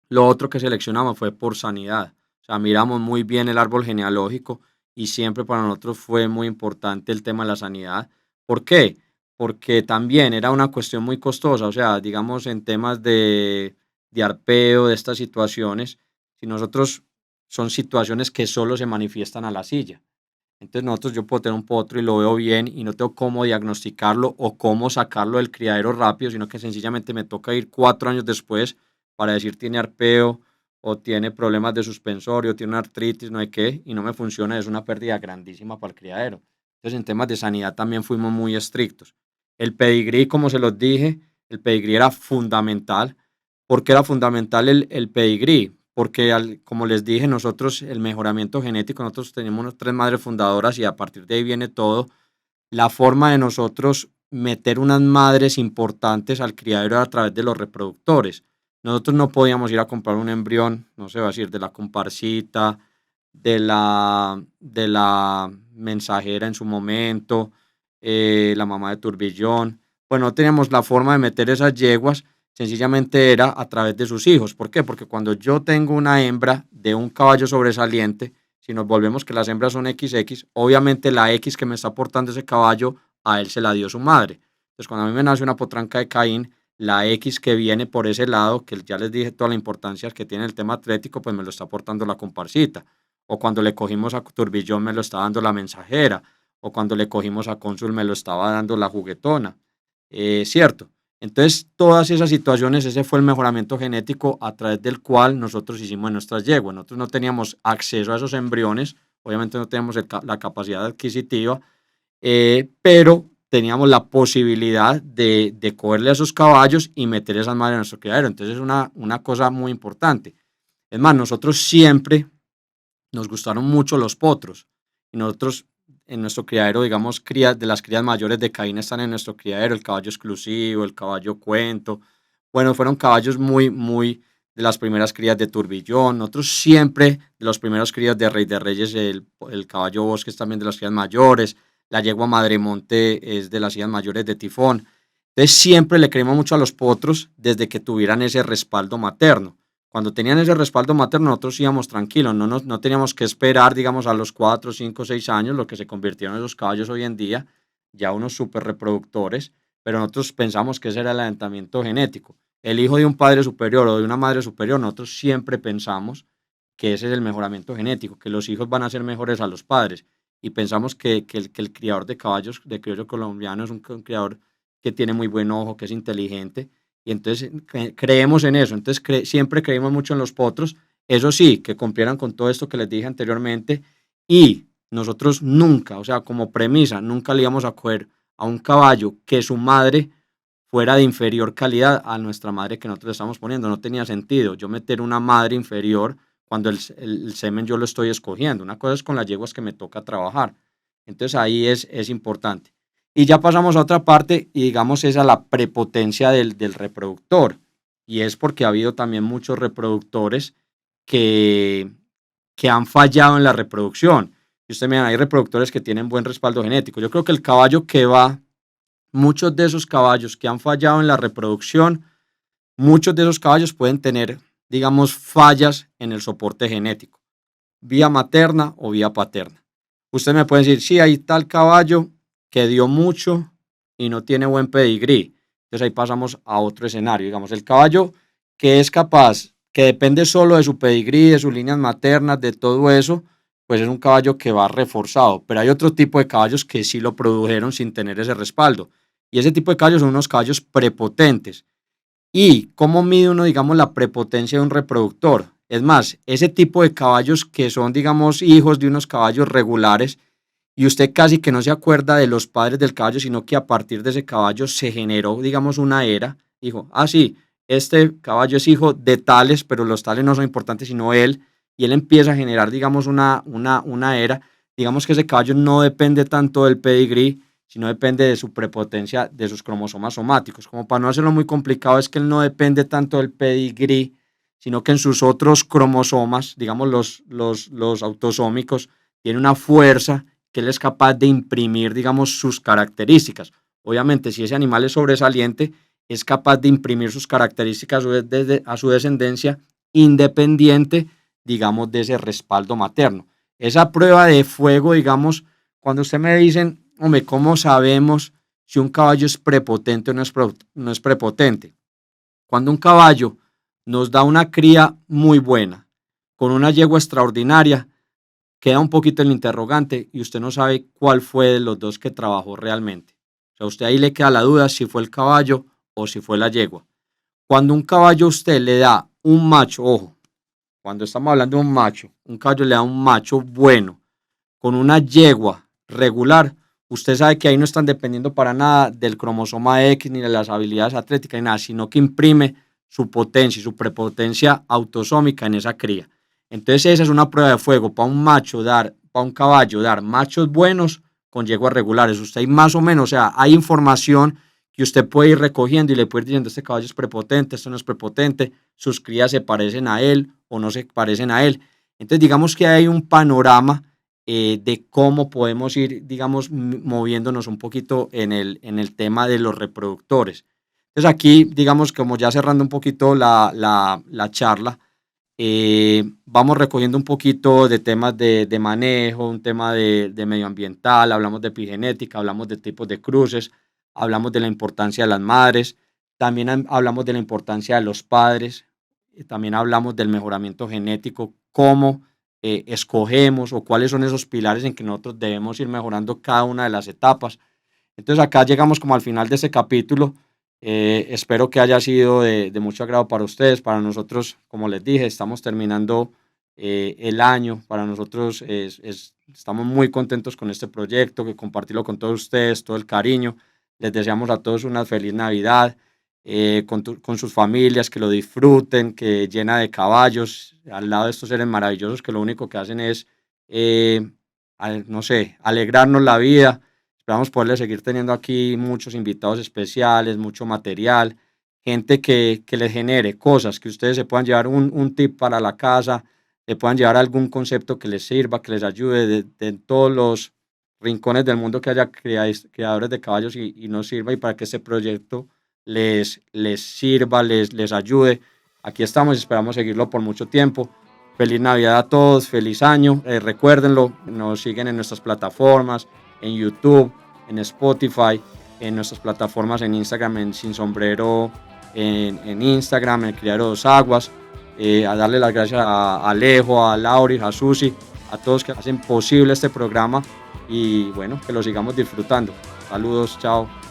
Lo otro que seleccionamos fue por sanidad. O sea, miramos muy bien el árbol genealógico y siempre para nosotros fue muy importante el tema de la sanidad. ¿Por qué? Porque también era una cuestión muy costosa. O sea, digamos en temas de arpeo, de estas situaciones, si nosotros son situaciones que solo se manifiestan a la silla. Entonces nosotros yo puedo tener un potro y lo veo bien y no tengo cómo diagnosticarlo o cómo sacarlo del criadero rápido, sino que sencillamente me toca ir 4 años después para decir tiene arpeo o tiene problemas de suspensorio, tiene una artritis, no hay qué, y no me funciona, es una pérdida grandísima para el criadero. Entonces en temas de sanidad también fuimos muy estrictos. El pedigrí, como se los dije, el pedigrí era fundamental. ¿Por qué era fundamental el pedigrí? Porque, como les dije, nosotros, el mejoramiento genético, nosotros tenemos unas 3 madres fundadoras y a partir de ahí viene todo. La forma de nosotros meter unas madres importantes al criadero a través de los reproductores. Nosotros no podíamos ir a comprar un embrión, no sé, va a decir, de la comparsita, de la mensajera en su momento, la mamá de Turbillón. Pues no teníamos la forma de meter esas yeguas, sencillamente era a través de sus hijos. ¿Por qué? Porque cuando yo tengo una hembra de un caballo sobresaliente, si nos volvemos que las hembras son XX, obviamente la X que me está aportando ese caballo, a él se la dio su madre. Entonces, cuando a mí me nace una potranca de Caín, la X que viene por ese lado, que ya les dije toda la importancia que tiene el tema atlético, pues me lo está aportando la comparsita. O cuando le cogimos a Turbillón, me lo está dando la mensajera. O cuando le cogimos a Cónsul, me lo estaba dando la juguetona. ¿Cierto? Entonces, todas esas situaciones, ese fue el mejoramiento genético a través del cual nosotros hicimos nuestras yeguas. Nosotros no teníamos acceso a esos embriones, obviamente no teníamos la capacidad adquisitiva, pero teníamos la posibilidad de cogerle a esos caballos y meter esas madres en nuestro criadero. Entonces, es una cosa muy importante. Es más, nosotros siempre nos gustaron mucho los potros y nosotros en nuestro criadero, digamos, de las crías mayores de Caín están en nuestro criadero, el caballo exclusivo, el caballo cuento. Bueno, fueron caballos muy de las primeras crías de Turbillón. Nosotros siempre, de los primeros crías de Rey de Reyes, el caballo Bosque es también de las crías mayores, la yegua Madremonte es de las crías mayores de Tifón. Entonces siempre le creímos mucho a los potros desde que tuvieran ese respaldo materno. Cuando tenían ese respaldo materno, nosotros íbamos tranquilos, no teníamos que esperar, digamos, a los 4, 5, 6 años, lo que se convirtieron en esos caballos hoy en día, ya unos super reproductores, pero nosotros pensamos que ese era el alentamiento genético. El hijo de un padre superior o de una madre superior, nosotros siempre pensamos que ese es el mejoramiento genético, que los hijos van a ser mejores a los padres. Y pensamos que el criador de caballos de criollo colombiano es un criador que tiene muy buen ojo, que es inteligente, y entonces creemos en eso. Entonces siempre creímos mucho en los potros. Eso sí, que cumplieran con todo esto que les dije anteriormente. Y nosotros nunca, o sea, como premisa, nunca le íbamos a coger a un caballo que su madre fuera de inferior calidad a nuestra madre que nosotros le estamos poniendo. No tenía sentido yo meter una madre inferior cuando el semen yo lo estoy escogiendo. Una cosa es con las yeguas que me toca trabajar. Entonces ahí es importante. Y ya pasamos a otra parte y digamos esa la prepotencia del reproductor. Y es porque ha habido también muchos reproductores que, que han fallado en la reproducción. Y usted mira, hay reproductores que tienen buen respaldo genético. Yo creo que el caballo que va, muchos de esos caballos que han fallado en la reproducción, muchos de esos caballos pueden tener, digamos, fallas en el soporte genético, vía materna o vía paterna. Usted me puede decir, sí, hay tal caballo que dio mucho y no tiene buen pedigrí. Entonces ahí pasamos a otro escenario. Digamos, el caballo que es capaz, que depende solo de su pedigrí, de sus líneas maternas, de todo eso, pues es un caballo que va reforzado. Pero hay otro tipo de caballos que sí lo produjeron sin tener ese respaldo. Y ese tipo de caballos son unos caballos prepotentes. ¿Y cómo mide uno, digamos, la prepotencia de un reproductor? Es más, ese tipo de caballos que son, digamos, hijos de unos caballos regulares, y usted casi que no se acuerda de los padres del caballo, sino que a partir de ese caballo se generó, digamos, una era. Dijo, ah, sí, este caballo es hijo de tales, pero los tales no son importantes, sino él, y él empieza a generar, digamos, una era. Digamos que ese caballo no depende tanto del pedigrí, sino depende de su prepotencia, de sus cromosomas somáticos. Como para no hacerlo muy complicado, es que él no depende tanto del pedigrí, sino que en sus otros cromosomas, digamos los autosómicos, tiene una fuerza que él es capaz de imprimir, digamos, sus características. Obviamente, si ese animal es sobresaliente, es capaz de imprimir sus características a su descendencia, independiente, digamos, de ese respaldo materno. Esa prueba de fuego, digamos, cuando usted me dicen, hombre, ¿cómo sabemos si un caballo es prepotente o no es prepotente? Cuando un caballo nos da una cría muy buena, con una yegua extraordinaria, queda un poquito el interrogante y usted no sabe cuál fue de los dos que trabajó realmente. O sea, a usted ahí le queda la duda si fue el caballo o si fue la yegua. Cuando un caballo a usted le da un macho, ojo, cuando estamos hablando de un macho, un caballo le da un macho bueno con una yegua regular, usted sabe que ahí no están dependiendo para nada del cromosoma X ni de las habilidades atléticas ni nada, sino que imprime su potencia y su prepotencia autosómica en esa cría. Entonces esa es una prueba de fuego para un macho para un caballo dar machos buenos con yeguas regulares. Usted hay más o menos, o sea, hay información que usted puede ir recogiendo y le puede ir diciendo: este caballo es prepotente, esto no es prepotente, sus crías se parecen a él o no se parecen a él. Entonces, digamos que hay un panorama de cómo podemos ir, digamos, moviéndonos un poquito en el tema de los reproductores. Entonces, aquí, digamos, como ya cerrando un poquito la charla, vamos recogiendo un poquito de temas de manejo, un tema de medioambiental, hablamos de epigenética, hablamos de tipos de cruces, hablamos de la importancia de las madres, también hablamos de la importancia de los padres, también hablamos del mejoramiento genético, cómo escogemos o cuáles son esos pilares en que nosotros debemos ir mejorando cada una de las etapas. Entonces acá llegamos como al final de este capítulo. Espero que haya sido de mucho agrado para ustedes. Para nosotros, como les dije, estamos terminando el año. Para nosotros estamos muy contentos con este proyecto, que compartirlo con todos ustedes, todo el cariño. Les deseamos a todos una feliz Navidad, con sus familias, que lo disfruten, que llena de caballos, al lado de estos seres maravillosos que lo único que hacen es, no sé, alegrarnos la vida. Esperamos poderles seguir teniendo aquí muchos invitados especiales, mucho material, gente que les genere cosas, que ustedes se puedan llevar un tip para la casa, le puedan llevar algún concepto que les sirva, que les ayude de todos los rincones del mundo, que haya creadores de caballos y nos sirva, y para que este proyecto les sirva, les ayude. Aquí estamos y esperamos seguirlo por mucho tiempo. Feliz Navidad a todos, feliz año. Recuérdenlo, nos siguen en nuestras plataformas, en YouTube, en Spotify, en nuestras plataformas en Instagram, en Sin Sombrero, en Instagram, en Criadero Dos Aguas. A darle las gracias a Alejo, a Lauri, a Susi, a todos que hacen posible este programa, y bueno, que lo sigamos disfrutando. Saludos, chao.